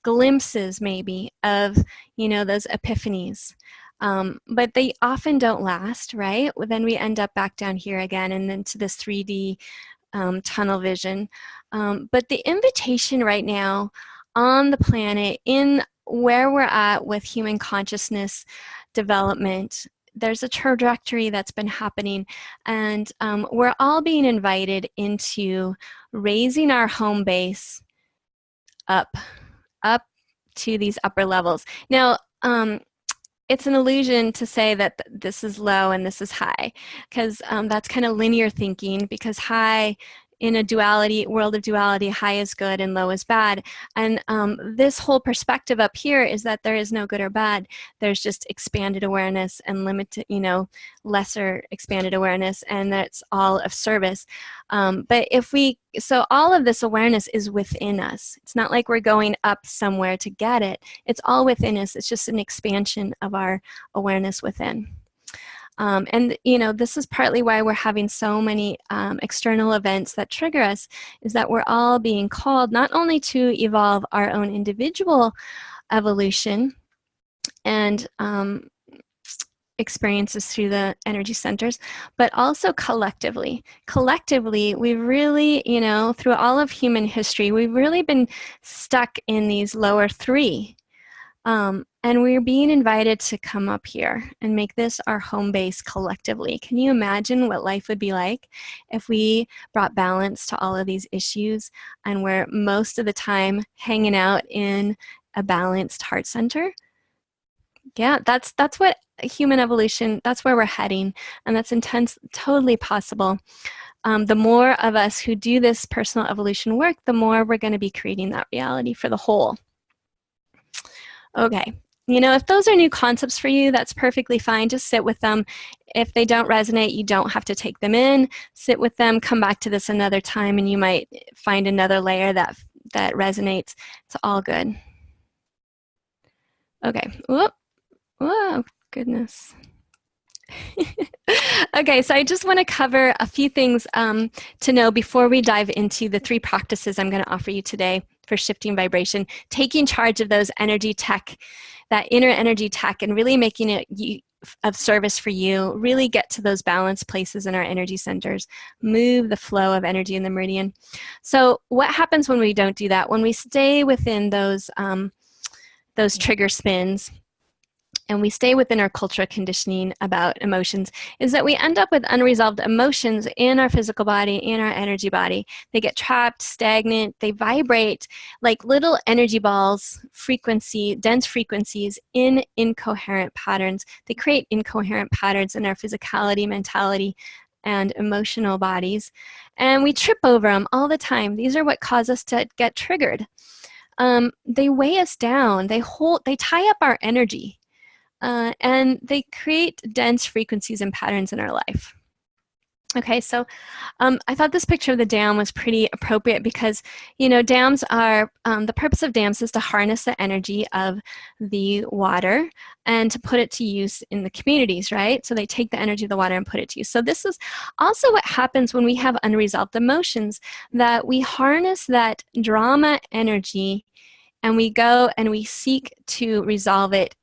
glimpses maybe, of, you know, those epiphanies. But they often don't last, right? Well, then we end up back down here again and into this 3D tunnel vision. But the invitation right now on the planet, in where we're at with human consciousness development, there's a trajectory that's been happening, and we're all being invited into raising our home base up to these upper levels. Now, it's an illusion to say that this is low and this is high, because that's kind of linear thinking, because high, in a duality, world of duality, high is good and low is bad. And this whole perspective up here is that there is no good or bad. There's just expanded awareness and limited, you know, lesser expanded awareness, and that's all of service. But if we, so all of this awareness is within us. It's not like we're going up somewhere to get it. It's all within us. It's just an expansion of our awareness within. And, you know, this is partly why we're having so many external events that trigger us, is that we're all being called not only to evolve our own individual evolution and experiences through the energy centers, but also collectively. Collectively, we've really, you know, through all of human history, we've really been stuck in these lower three. And we're being invited to come up here and make this our home base collectively. Can you imagine what life would be like if we brought balance to all of these issues and we're most of the time hanging out in a balanced heart center? Yeah, that's what human evolution, that's where we're heading, and that's intense, totally possible. The more of us who do this personal evolution work, the more we're going to be creating that reality for the whole. Okay, you know, if those are new concepts for you, that's perfectly fine. Just sit with them. If they don't resonate, you don't have to take them in. Sit with them, come back to this another time, and you might find another layer that resonates. It's all good. Okay, whoop. Whoa, goodness. Okay, so I just want to cover a few things to know before we dive into the 3 practices I'm going to offer you today for shifting vibration, taking charge of those energy tech, that inner energy tech, and really making it of service for you, really get to those balanced places in our energy centers, move the flow of energy in the meridian. So what happens when we don't do that? When we stay within those trigger spins, and we stay within our cultural conditioning about emotions, is that we end up with unresolved emotions in our physical body, in our energy body. They get trapped, stagnant, they vibrate like little energy balls, dense frequencies in incoherent patterns. They create incoherent patterns in our physicality, mentality, and emotional bodies. And we trip over them all the time. These are what cause us to get triggered. They weigh us down. They tie up our energy. And they create dense frequencies and patterns in our life. Okay, so I thought this picture of the dam was pretty appropriate because, you know, dams are, the purpose of dams is to harness the energy of the water and to put it to use in the communities, right? So they take the energy of the water and put it to use. So this is also what happens when we have unresolved emotions, that we harness that drama energy and we go and we seek to resolve it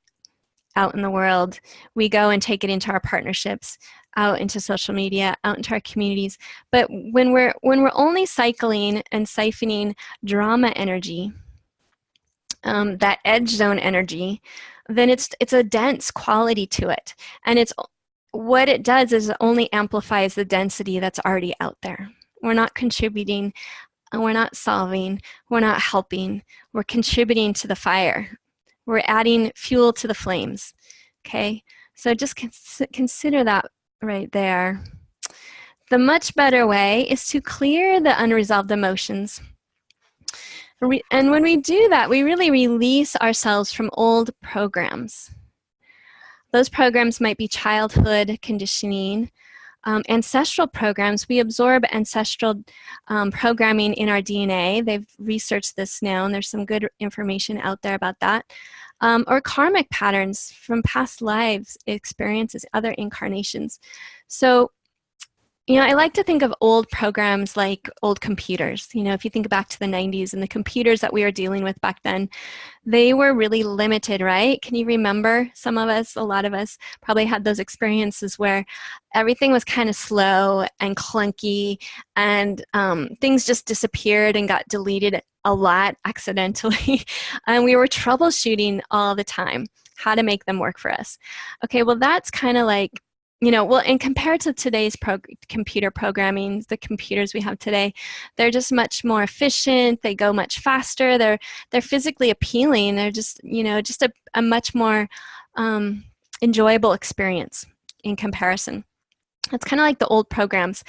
out in the world. We go and take it into our partnerships, out into social media, out into our communities. But when we're only cycling and siphoning drama energy, that edge zone energy, then it's a dense quality to it. And it's what it does is it only amplifies the density that's already out there. We're not contributing and we're not solving, we're not helping, we're contributing to the fire. We're adding fuel to the flames, okay? So just consider that right there. The much better way is to clear the unresolved emotions. And when we do that, we really release ourselves from old programs. Those programs might be childhood conditioning, ancestral programs. We absorb ancestral programming in our DNA. They've researched this now, and there's some good information out there about that. Or karmic patterns from past lives, experiences, other incarnations. So, you know, I like to think of old programs like old computers. You know, if you think back to the 90s and the computers that we were dealing with back then, they were really limited, right? Can you remember? Some of us, a lot of us probably had those experiences where everything was kind of slow and clunky, and things just disappeared and got deleted a lot accidentally. And we were troubleshooting all the time how to make them work for us. Okay, well, that's kind of like, you know, well, and compared to today's computer programming, the computers we have today, they're just much more efficient. They go much faster. They're physically appealing. They're just, you know, just a much more enjoyable experience in comparison. It's kind of like the old programs.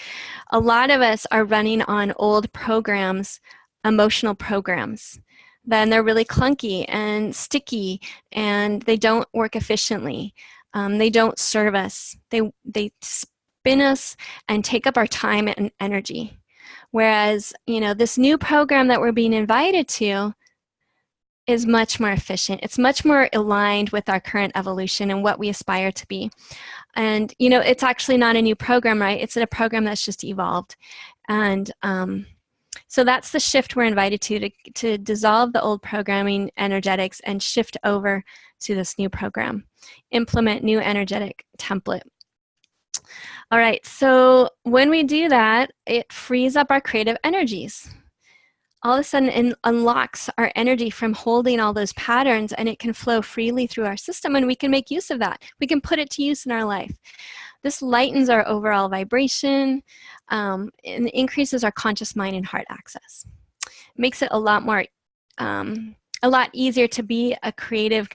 A lot of us are running on old programs, emotional programs. Then they're really clunky and sticky, and they don't work efficiently. They don't serve us. They spin us and take up our time and energy. Whereas, you know, this new program that we're being invited to is much more efficient. It's much more aligned with our current evolution and what we aspire to be. And, you know, it's actually not a new program, right? It's a program that's just evolved. And so that's the shift we're invited to dissolve the old programming energetics and shift over to this new program. Implement new energetic template. All right, so when we do that, it frees up our creative energies. All of a sudden it unlocks our energy from holding all those patterns, and it can flow freely through our system, and we can make use of that. We can put it to use in our life. This lightens our overall vibration and increases our conscious mind and heart access. It makes it a lot more, a lot easier to be a creative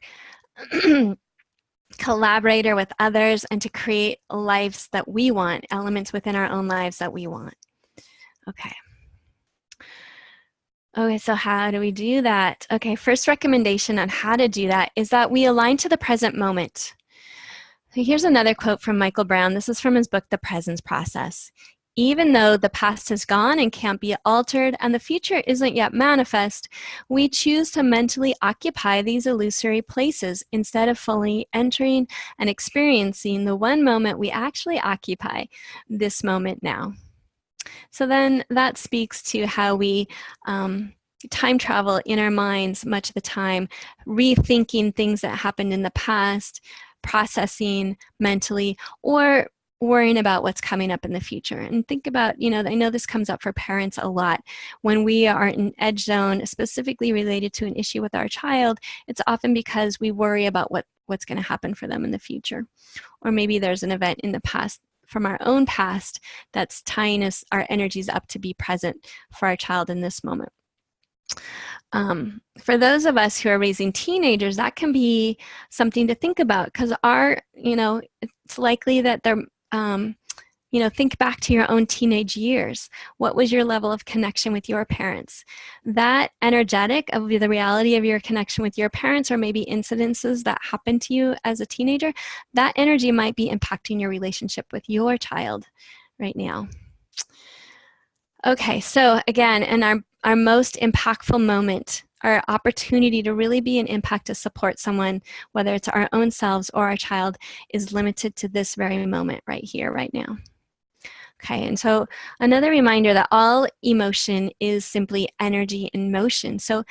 collaborator with others and to create lives that we want, elements within our own lives that we want. Okay. Okay, so how do we do that? Okay, first recommendation on how to do that is that we align to the present moment. So here's another quote from Michael Brown. This is from his book, The Presence Process. Even though the past has gone and can't be altered and the future isn't yet manifest, we choose to mentally occupy these illusory places instead of fully entering and experiencing the one moment we actually occupy, this moment now. So then that speaks to how we time travel in our minds much of the time, rethinking things that happened in the past, processing mentally, or worrying about what's coming up in the future. And think about, you know, I know this comes up for parents a lot. When we are in edge zone, specifically related to an issue with our child, it's often because we worry about what's going to happen for them in the future. Or maybe there's an event in the past from our own past that's tying our energies up to be present for our child in this moment. For those of us who are raising teenagers, that can be something to think about, because it's likely that they're, think back to your own teenage years. What was your level of connection with your parents? That energetic of the reality of your connection with your parents, or maybe incidences that happened to you as a teenager, that energy might be impacting your relationship with your child right now. Okay, so again, in our most impactful moment, our opportunity to really be an impact to support someone, whether it's our own selves or our child, is limited to this very moment right here, right now. Okay, and so another reminder that all emotion is simply energy in motion. So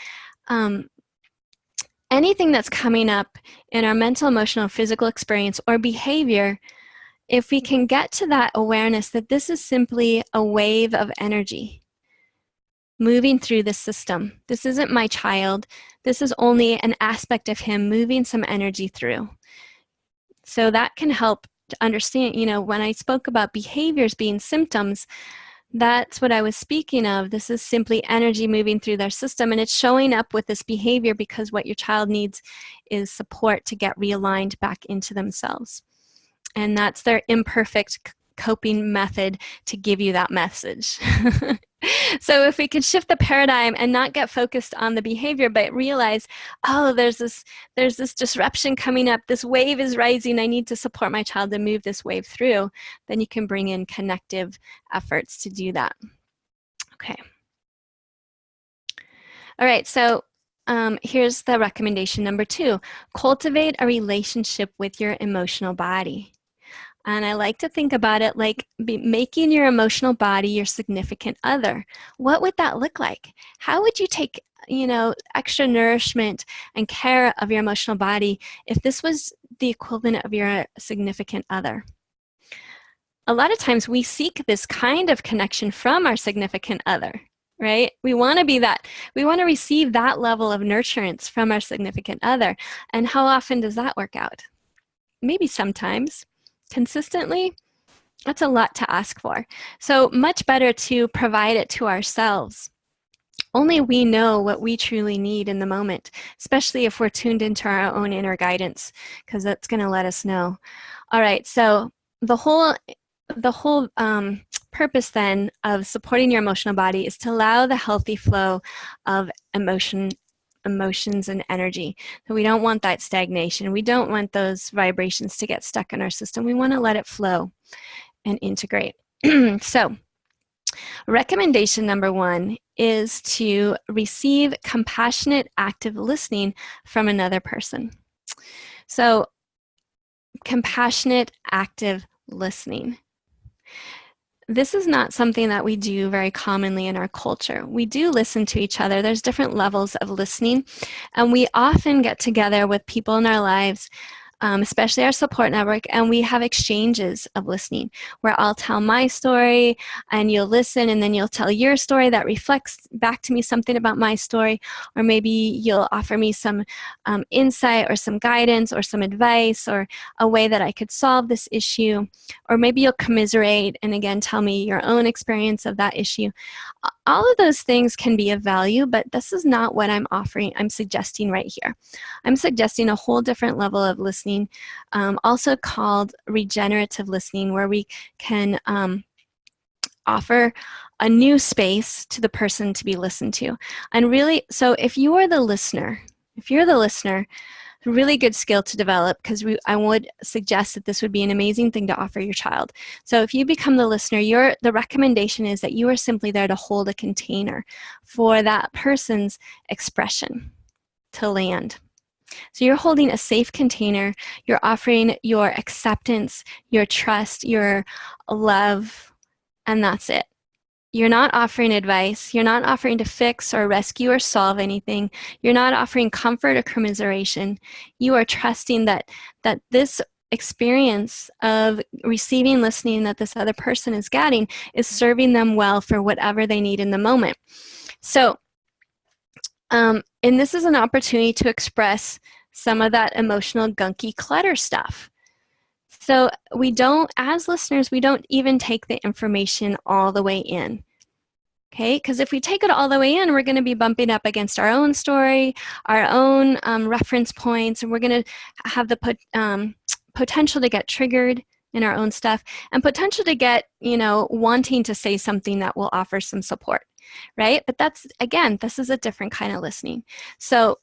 anything that's coming up in our mental, emotional, physical experience or behavior, if we can get to that awareness that this is simply a wave of energy moving through the system. This isn't my child. This is only an aspect of him moving some energy through. So that can help to understand, when I spoke about behaviors being symptoms, That's what I was speaking of. This is simply energy moving through their system, and it's showing up with this behavior because what your child needs is support to get realigned back into themselves. And that's their imperfect coping method to give you that message. So if we could shift the paradigm and not get focused on the behavior, but realize, oh, there's this disruption coming up, this wave is rising, I need to support my child to move this wave through, then you can bring in connective efforts to do that. Okay. All right, so here's the recommendation number 2. Cultivate a relationship with your emotional body. And I like to think about it like making your emotional body your significant other. What would that look like? How would you take, extra nourishment and care of your emotional body if this was the equivalent of your significant other? A lot of times we seek this kind of connection from our significant other, right? We want to be that. We want to receive that level of nurturance from our significant other. And how often does that work out? Maybe sometimes. Consistently, that's a lot to ask for. So much better to provide it to ourselves. Only we know what we truly need in the moment, especially if we're tuned into our own inner guidance, because that's going to let us know. All right, so the whole purpose then of supporting your emotional body is to allow the healthy flow of emotions and energy. So we don't want that stagnation. We don't want those vibrations to get stuck in our system. We want to let it flow and integrate. So recommendation number 1 is to receive compassionate, active listening from another person. So compassionate, active listening. This is not something that we do very commonly in our culture. We do listen to each other. There's different levels of listening, and we often get together with people in our lives, especially our support network, and we have exchanges of listening where I'll tell my story and you'll listen, and then you'll tell your story that reflects back to me something about my story, or maybe you'll offer me some insight or some guidance or some advice or a way that I could solve this issue, or maybe you'll commiserate and again tell me your own experience of that issue. All of those things can be of value, but this is not what I'm suggesting right here. I'm suggesting a whole different level of listening, also called regenerative listening, where we can offer a new space to the person to be listened to. And really, so if you're the listener, a really good skill to develop, because I would suggest that this would be an amazing thing to offer your child. So if you become the listener, the recommendation is that you are simply there to hold a container for that person's expression to land. So you're holding a safe container, you're offering your acceptance, your trust, your love, and that's it. You're not offering advice. You're not offering to fix or rescue or solve anything. You're not offering comfort or commiseration. You are trusting that this experience of receiving listening that this other person is getting is serving them well for whatever they need in the moment. So, and this is an opportunity to express some of that emotional gunky clutter stuff. So as listeners, we don't even take the information all the way in. Okay, because if we take it all the way in, we're going to be bumping up against our own story, our own reference points, and we're going to have the potential to get triggered in our own stuff, and potential to get, wanting to say something that will offer some support, right? But this is a different kind of listening. So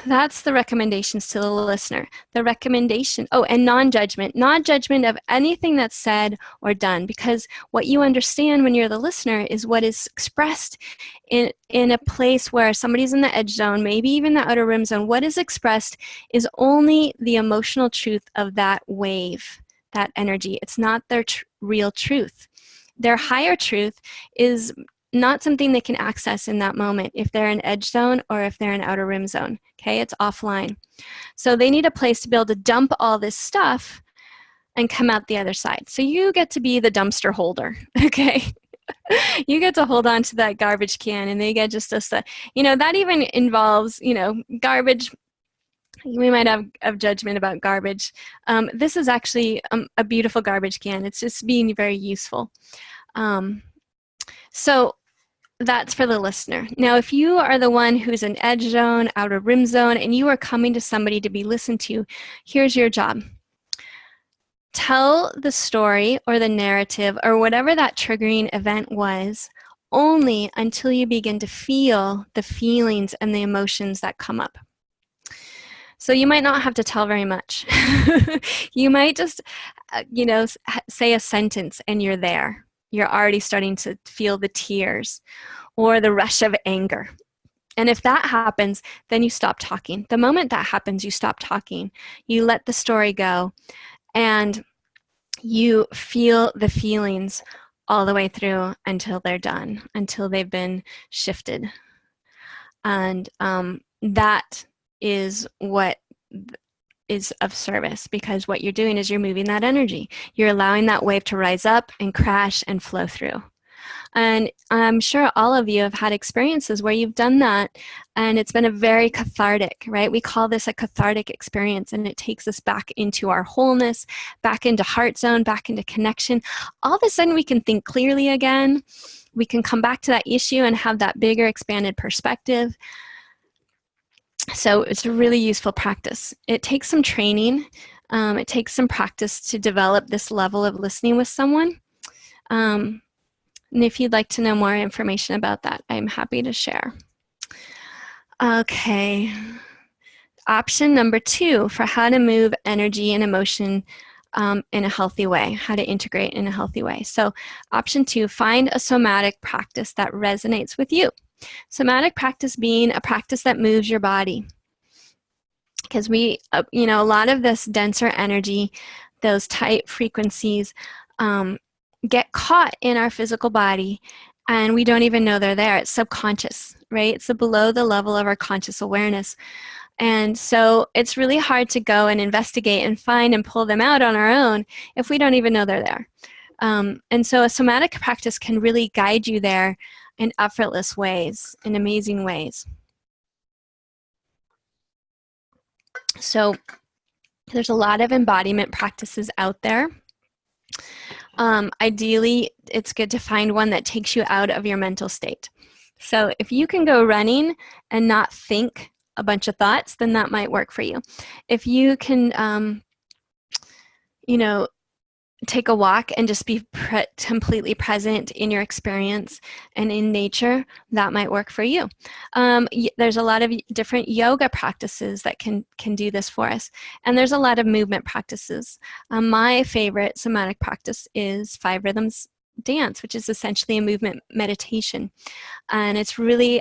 that's the recommendations to the listener. The recommendation, and non-judgment. Non-judgment of anything that's said or done, because what you understand when you're the listener is what is expressed in a place where somebody's in the edge zone, maybe even the outer rim zone. What is expressed is only the emotional truth of that wave, that energy. It's not their real truth. Their higher truth is not something they can access in that moment if they're in edge zone or if they're in outer rim zone. Okay, it's offline. So they need a place to be able to dump all this stuff and come out the other side. So you get to be the dumpster holder, okay? You get to hold on to that garbage can, and they get just that even involves, garbage. We might have judgment about garbage. This is actually a beautiful garbage can. It's just being very useful. So that's for the listener. Now, if you are the one who's in edge zone, outer rim zone, and you are coming to somebody to be listened to, here's your job. Tell the story or the narrative or whatever that triggering event was only until you begin to feel the feelings and the emotions that come up. So you might not have to tell very much. You might just, say a sentence and you're there. You're already starting to feel the tears or the rush of anger. And if that happens, then you stop talking. The moment that happens, you stop talking. You let the story go and you feel the feelings all the way through until they're done, until they've been shifted. And that is what is of service, because what you're doing is you're moving that energy. You're allowing that wave to rise up and crash and flow through. And I'm sure all of you have had experiences where you've done that and it's been a very cathartic, right? We call this a cathartic experience, and it takes us back into our wholeness, back into heart zone, back into connection. All of a sudden we can think clearly again. We can come back to that issue and have that bigger expanded perspective. So it's a really useful practice. It takes some training. It takes some practice to develop this level of listening with someone. And if you'd like to know more information about that, I'm happy to share. Okay. Option number 2 for how to move energy and emotion in a healthy way, how to integrate in a healthy way. So option 2, find a somatic practice that resonates with you. Somatic practice being a practice that moves your body. Because we, a lot of this denser energy, those tight frequencies, get caught in our physical body and we don't even know they're there. It's subconscious, right? It's below the level of our conscious awareness. And so it's really hard to go and investigate and find and pull them out on our own if we don't even know they're there. And so a somatic practice can really guide you there in effortless ways, in amazing ways. So there's a lot of embodiment practices out there. Ideally, it's good to find one that takes you out of your mental state. So if you can go running and not think a bunch of thoughts, then that might work for you. If you can, take a walk and just be completely present in your experience and in nature, that might work for you. There's a lot of different yoga practices that can do this for us. And there's a lot of movement practices. My favorite somatic practice is 5 Rhythms Dance, which is essentially a movement meditation. And it's really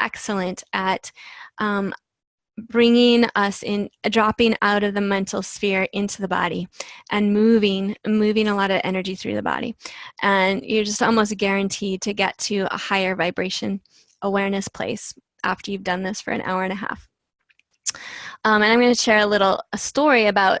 excellent at bringing us in, dropping out of the mental sphere into the body and moving a lot of energy through the body. And you're just almost guaranteed to get to a higher vibration awareness place after you've done this for an hour and a half. And I'm going to share a story about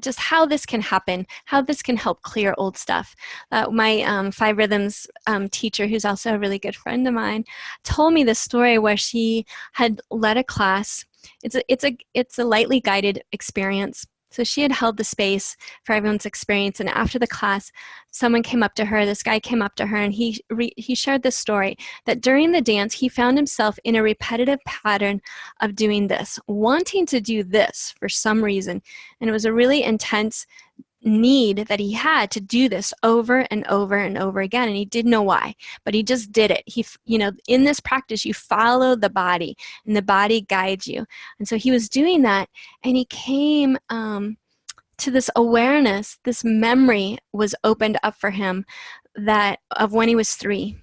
just how this can happen, how this can help clear old stuff. My 5 Rhythms teacher, who's also a really good friend of mine, told me this story where she had led a class. It's a lightly guided experience. So she had held the space for everyone's experience, and after the class, someone came up to her, this guy came up to her, and he shared this story, that during the dance, he found himself in a repetitive pattern of doing this, wanting to do this for some reason. And it was a really intense need that he had to do this over and over and over again, and he didn't know why, but he just did it. In this practice, you follow the body, and the body guides you. And so he was doing that, and he came to this awareness. This memory was opened up for him that of when he was 3.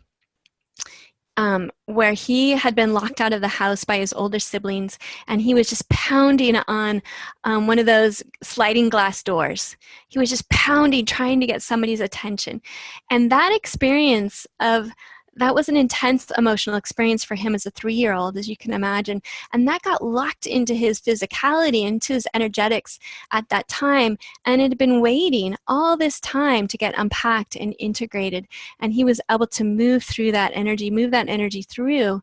Where he had been locked out of the house by his older siblings, and he was just pounding on one of those sliding glass doors. He was just pounding, trying to get somebody's attention. And that experience that was an intense emotional experience for him as a 3-year-old, as you can imagine. And that got locked into his physicality, into his energetics at that time. And it had been waiting all this time to get unpacked and integrated. And he was able to move that energy through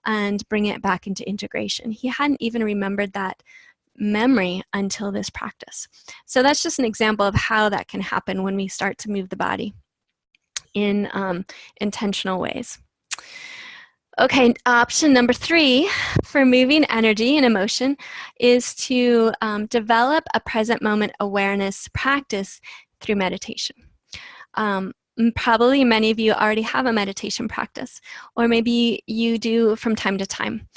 and bring it back into integration. He hadn't even remembered that memory until this practice. So that's just an example of how that can happen when we start to move the body. in intentional ways. Okay, option number 3 for moving energy and emotion is to develop a present moment awareness practice through meditation. Probably many of you already have a meditation practice, or maybe you do from time to time.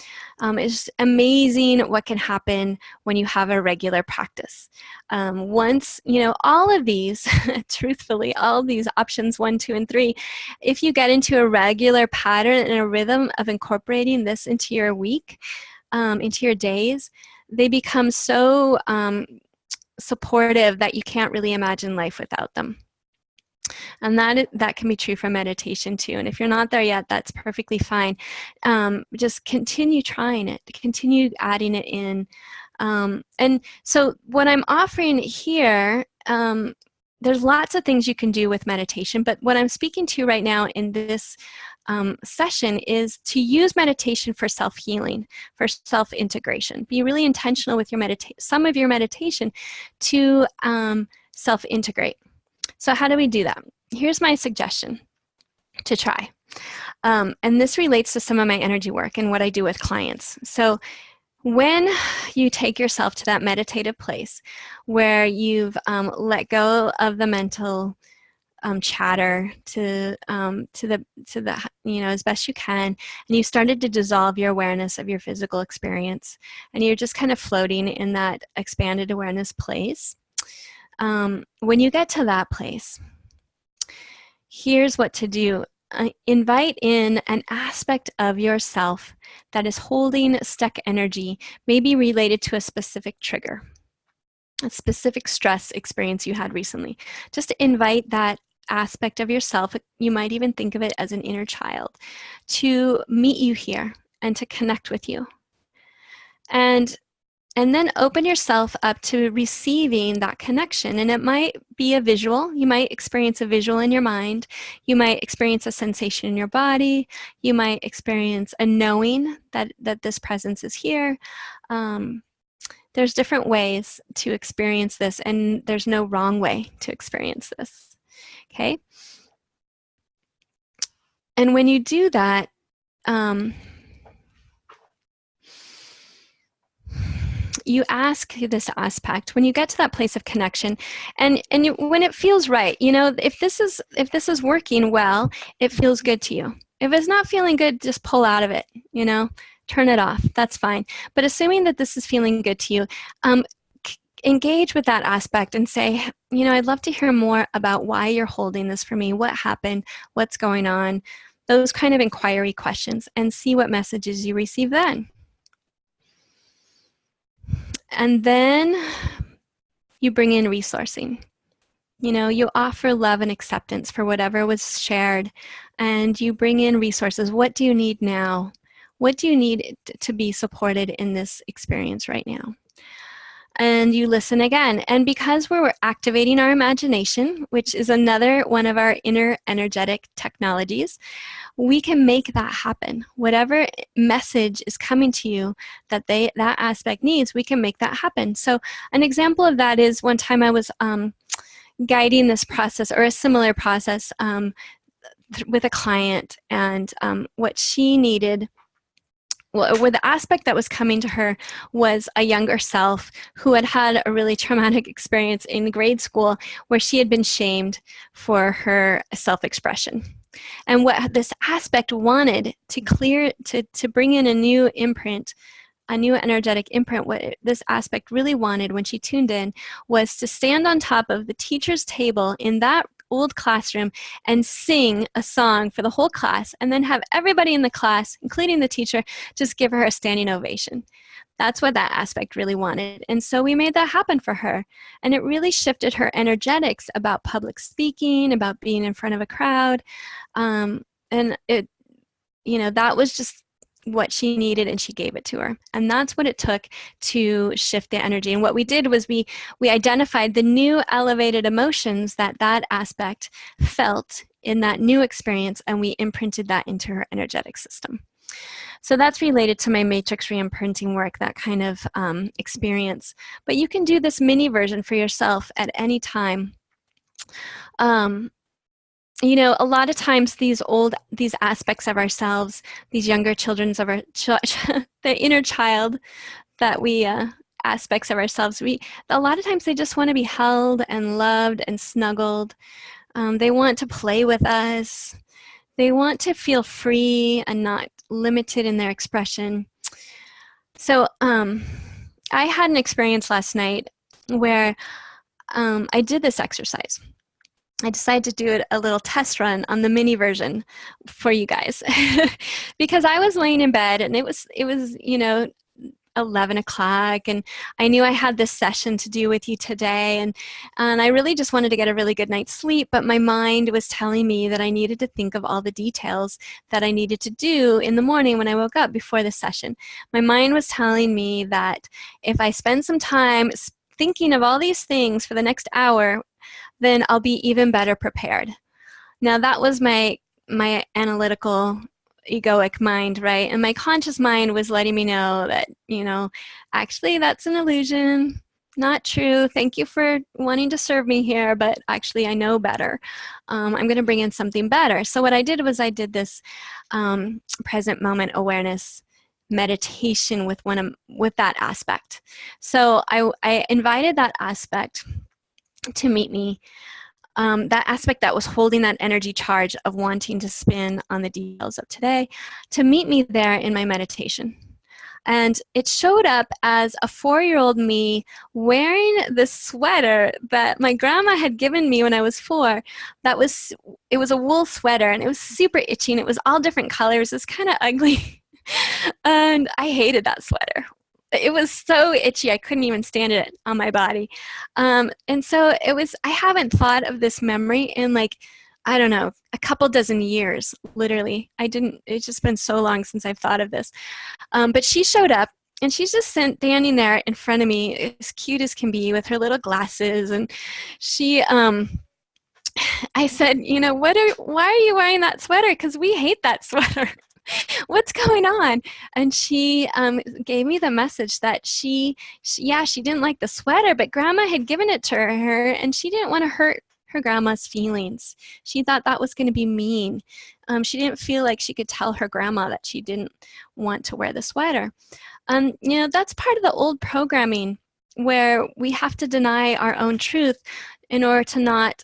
It's amazing what can happen when you have a regular practice. Once, all of these, truthfully, all of these options 1, 2, and 3, if you get into a regular pattern and a rhythm of incorporating this into your week, into your days, they become so supportive that you can't really imagine life without them. And that can be true for meditation too. And if you're not there yet, that's perfectly fine. Just continue trying it, continue adding it in. And so what I'm offering here, there's lots of things you can do with meditation, but what I'm speaking to right now in this session is to use meditation for self-healing, for self-integration. Be really intentional with your some of your meditation to self-integrate. So how do we do that? Here's my suggestion to try. And this relates to some of my energy work and what I do with clients. So when you take yourself to that meditative place where you've let go of the mental chatter to the as best you can, and you started to dissolve your awareness of your physical experience, and you're just kind of floating in that expanded awareness place. When you get to that place, here's what to do. Invite in an aspect of yourself that is holding stuck energy, maybe related to a specific trigger, a specific stress experience you had recently. Just invite that aspect of yourself, you might even think of it as an inner child, to meet you here and to connect with you. And then open yourself up to receiving that connection. And it might be a visual. You might experience a visual in your mind. You might experience a sensation in your body. You might experience a knowing that this presence is here. There's different ways to experience this, and there's no wrong way to experience this. Okay? And when you do that, you ask this aspect when you get to that place of connection, and when it feels right, if this is working well, it feels good to you. If it's not feeling good, just pull out of it, turn it off. That's fine. But assuming that this is feeling good to you, engage with that aspect and say, I'd love to hear more about why you're holding this for me. What happened? What's going on? Those kind of inquiry questions, and see what messages you receive then. And then you bring in resourcing. You offer love and acceptance for whatever was shared, and you bring in resources. What do you need now? What do you need to be supported in this experience right now? And you listen again. And because we're activating our imagination, which is another one of our inner energetic technologies, we can make that happen. Whatever message is coming to you that that aspect needs, we can make that happen. So an example of that is one time I was guiding this process, or a similar process, with a client, and what she needed, well, the aspect that was coming to her was a younger self who had had a really traumatic experience in grade school where she had been shamed for her self-expression. And what this aspect wanted to bring in a new imprint, a new energetic imprint, what this aspect really wanted when she tuned in was to stand on top of the teacher's table in that old classroom and sing a song for the whole class, and then have everybody in the class, including the teacher, just give her a standing ovation. That's what that aspect really wanted. And so we made that happen for her. And it really shifted her energetics about public speaking, about being in front of a crowd. And it, that was just what she needed, and she gave it to her. And that's what it took to shift the energy. And what we did was we identified the new elevated emotions that aspect felt in that new experience, and we imprinted that into her energetic system. So that's related to my matrix reimprinting work, that kind of experience. But you can do this mini version for yourself at any time. you know, a lot of times these aspects of ourselves, these younger children's of our, the inner child that we, aspects of ourselves, a lot of times they just want to be held and loved and snuggled. They want to play with us. They want to feel free and not limited in their expression. So I had an experience last night where I did this exercise. I decided to do a little test run on the mini version for you guys because I was laying in bed and it was, you know, 11 o'clock, and I knew I had this session to do with you today, and I really just wanted to get a really good night's sleep, but my mind was telling me that I needed to think of all the details that I needed to do in the morning when I woke up before the session. My mind was telling me that if I spend some time thinking of all these things for the next hour, then I'll be even better prepared. Now that was my analytical egoic mind, right? And my conscious mind was letting me know that, you know, actually that's an illusion, not true. Thank you for wanting to serve me here, but actually I know better. I'm going to bring in something better. So what I did was I did this present moment awareness meditation with that aspect. So I invited that aspect to meet me. That aspect that was holding that energy charge of wanting to spin on the details of today, to meet me there in my meditation. And it showed up as a 4-year-old me wearing this sweater that my grandma had given me when I was 4. It was a wool sweater, and it was super itchy, and it was all different colors. It was kind of ugly. And I hated that sweater. It was so itchy, I couldn't even stand it on my body. And so I haven't thought of this memory in like, I don't know, a couple dozen years, literally. It's just been so long since I've thought of this. But she showed up, and she's just standing there in front of me, as cute as can be, with her little glasses. And I said, you know, why are you wearing that sweater? Because we hate that sweater. What's going on? And she gave me the message that she didn't like the sweater, but grandma had given it to her, and she didn't want to hurt her grandma's feelings. She thought that was going to be mean. She didn't feel like she could tell her grandma that she didn't want to wear the sweater. You know, that's part of the old programming where we have to deny our own truth in order to not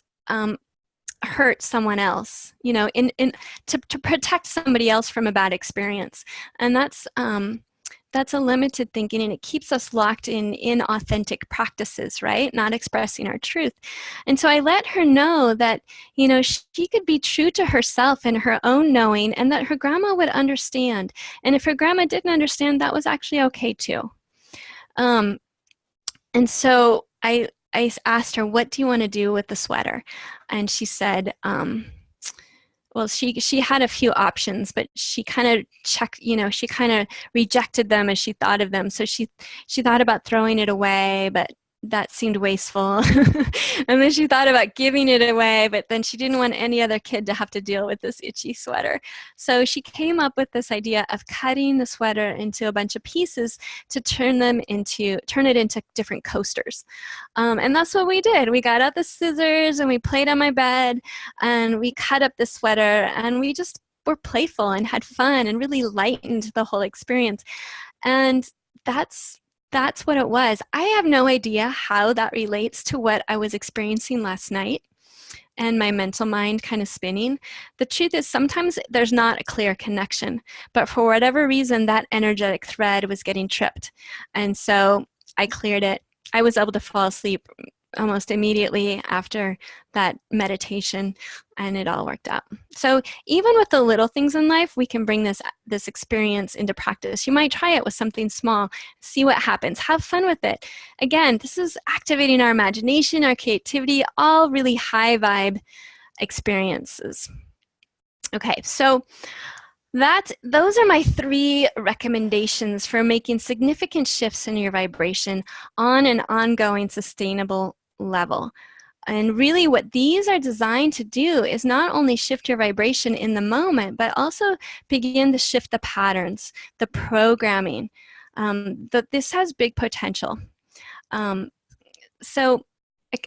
hurt someone else, you know, to protect somebody else from a bad experience. And that's a limited thinking, and it keeps us locked in inauthentic practices, right? Not expressing our truth. And so I let her know that, you know, she could be true to herself and her own knowing, and that her grandma would understand. And if her grandma didn't understand, that was actually okay too. And so I asked her, what do you want to do with the sweater? And she said, well, she had a few options, but she kind of she kind of rejected them as she thought of them. So she thought about throwing it away, but that seemed wasteful. And then she thought about giving it away, but then she didn't want any other kid to have to deal with this itchy sweater. So she came up with this idea of cutting the sweater into a bunch of pieces to turn it into different coasters. And that's what we did. We got out the scissors and we played on my bed and we cut up the sweater, and we just were playful and had fun and really lightened the whole experience. And that's what it was. I have no idea how that relates to what I was experiencing last night and my mental mind kind of spinning. The truth is, sometimes there's not a clear connection, but for whatever reason, that energetic thread was getting tripped. And so I cleared it. I was able to fall asleep almost immediately after that meditation, and it all worked out. So even with the little things in life, we can bring this experience into practice. You might try it with something small, see what happens, have fun with it. Again, this is activating our imagination, our creativity, all really high vibe experiences. Okay, so those are my 3 recommendations for making significant shifts in your vibration on an ongoing sustainable level. And really what these are designed to do is not only shift your vibration in the moment, but also begin to shift the patterns, the programming. This has big potential. So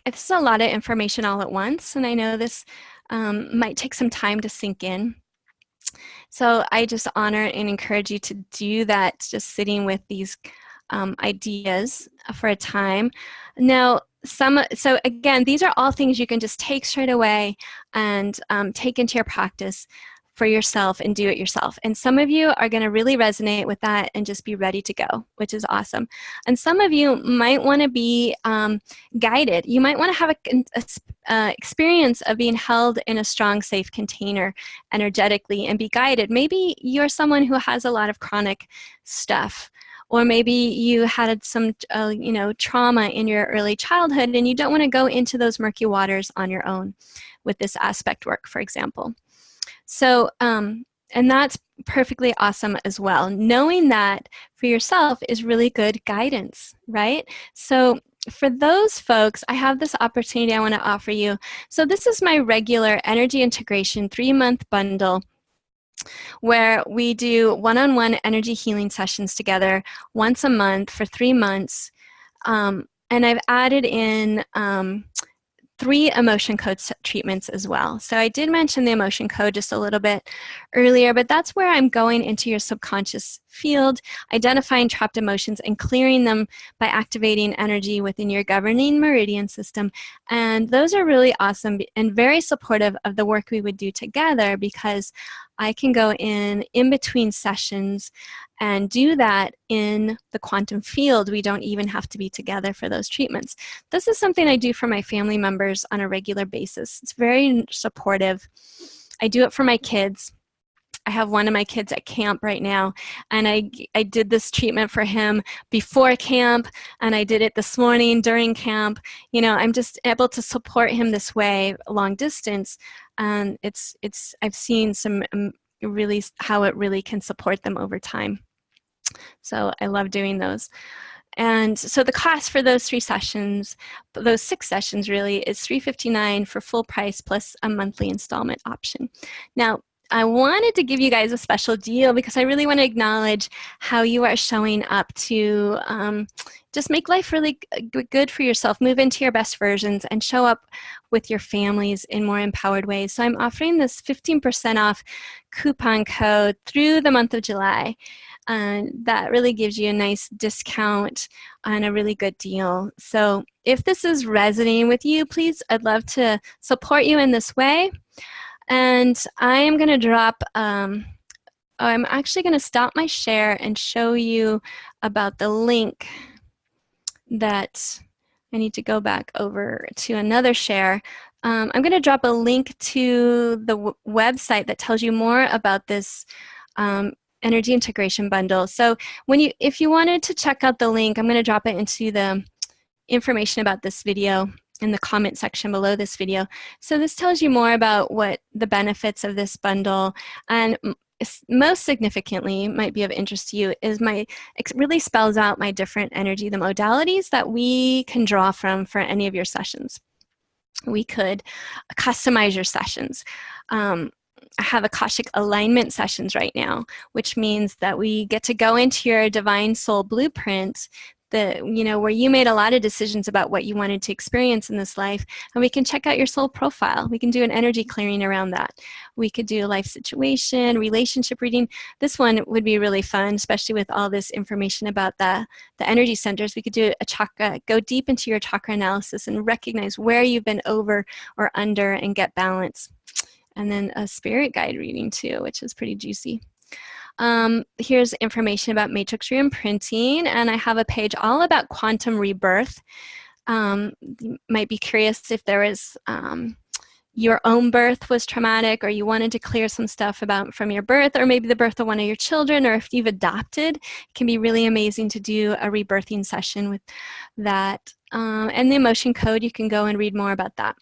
this is a lot of information all at once, and I know this might take some time to sink in. So I just honor and encourage you to do that, just sitting with these ideas for a time. Now, so again, these are all things you can just take straight away and take into your practice for yourself and do it yourself. And some of you are going to really resonate with that and just be ready to go, which is awesome. And some of you might want to be guided. You might want to have a experience of being held in a strong, safe container energetically and be guided. Maybe you're someone who has a lot of chronic stuff, or maybe you had some trauma in your early childhood and you don't want to go into those murky waters on your own with this aspect work, for example. So, and that's perfectly awesome as well. Knowing that for yourself is really good guidance, right? So for those folks, I have this opportunity I want to offer you. So this is my regular energy integration 3-month bundle, where we do one-on-one energy healing sessions together once a month for 3 months. And I've added in 3 emotion code treatments as well. So I did mention the emotion code just a little bit earlier, but that's where I'm going into your subconscious field, identifying trapped emotions and clearing them by activating energy within your governing meridian system. And those are really awesome and very supportive of the work we would do together, because I can go in between sessions and do that in the quantum field. We don't even have to be together for those treatments. This is something I do for my family members on a regular basis. It's very supportive. I do it for my kids. I have one of my kids at camp right now, and I did this treatment for him before camp, and I did it this morning during camp. You know, I'm just able to support him this way, long distance, and I've seen some really how it really can support them over time. So I love doing those. And so the cost for those 3 sessions, those 6 sessions really, is $359 for full price plus a monthly installment option. Now, I wanted to give you guys a special deal because I really want to acknowledge how you are showing up to just make life really good for yourself, move into your best versions, and show up with your families in more empowered ways. So I'm offering this 15% off coupon code through the month of July. That really gives you a nice discount and a really good deal. So if this is resonating with you, please, I'd love to support you in this way. And I am going to drop, I'm actually going to stop my share and show you about the link that I need to go back over to another share. I'm going to drop a link to the website that tells you more about this energy integration bundle. So if you wanted to check out the link, I'm going to drop it into the information about this video in the comment section below this video. So this tells you more about what the benefits of this bundle, and most significantly might be of interest to you is it really spells out my different energy, the modalities that we can draw from for any of your sessions. We could customize your sessions. I have Akashic alignment sessions right now, which means that we get to go into your divine soul blueprint, where you made a lot of decisions about what you wanted to experience in this life, and we can check out your soul profile. We can do an energy clearing around that. We could do a life situation, relationship reading. This one would be really fun, especially with all this information about the energy centers. We could do a chakra, go deep into your chakra analysis and recognize where you've been over or under and get balance. And then a spirit guide reading too, which is pretty juicy. Here's information about matrix reimprinting, and I have a page all about quantum rebirth. You might be curious if there was your own birth was traumatic, or you wanted to clear some stuff from your birth, or maybe the birth of one of your children, or if you've adopted. It can be really amazing to do a rebirthing session with that. And the emotion code, you can go and read more about that.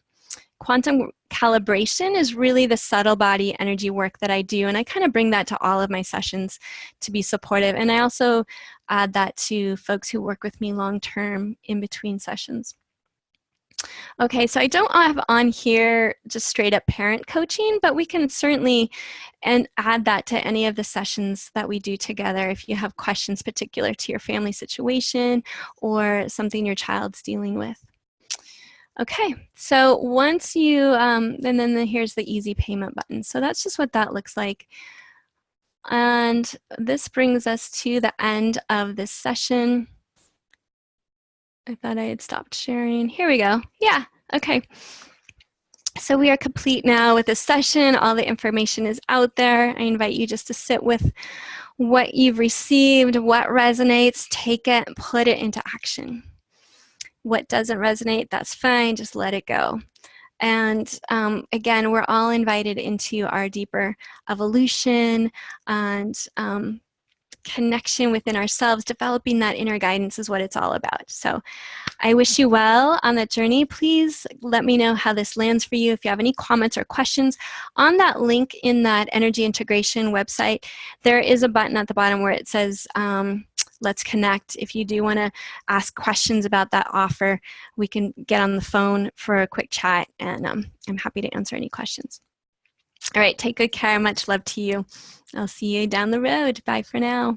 Quantum calibration is really the subtle body energy work that I do, and I kind of bring that to all of my sessions to be supportive. And I also add that to folks who work with me long-term in between sessions. Okay, so I don't have on here just straight up parent coaching, but we can certainly add that to any of the sessions that we do together if you have questions particular to your family situation or something your child's dealing with. Okay, so once you, and then here's the easy payment button. So that's just what that looks like. And this brings us to the end of this session. I thought I had stopped sharing. Here we go. Yeah, okay. So we are complete now with this session. All the information is out there. I invite you just to sit with what you've received, what resonates, take it, put it into action. What doesn't resonate, that's fine, just let it go. And again, we're all invited into our deeper evolution and connection within ourselves. Developing that inner guidance is what it's all about. So I wish you well on that journey. Please let me know how this lands for you. If you have any comments or questions, on that link in that energy integration website, there is a button at the bottom where it says, let's connect. If you do want to ask questions about that offer, we can get on the phone for a quick chat, and I'm happy to answer any questions. All right, take good care. Much love to you. I'll see you down the road. Bye for now.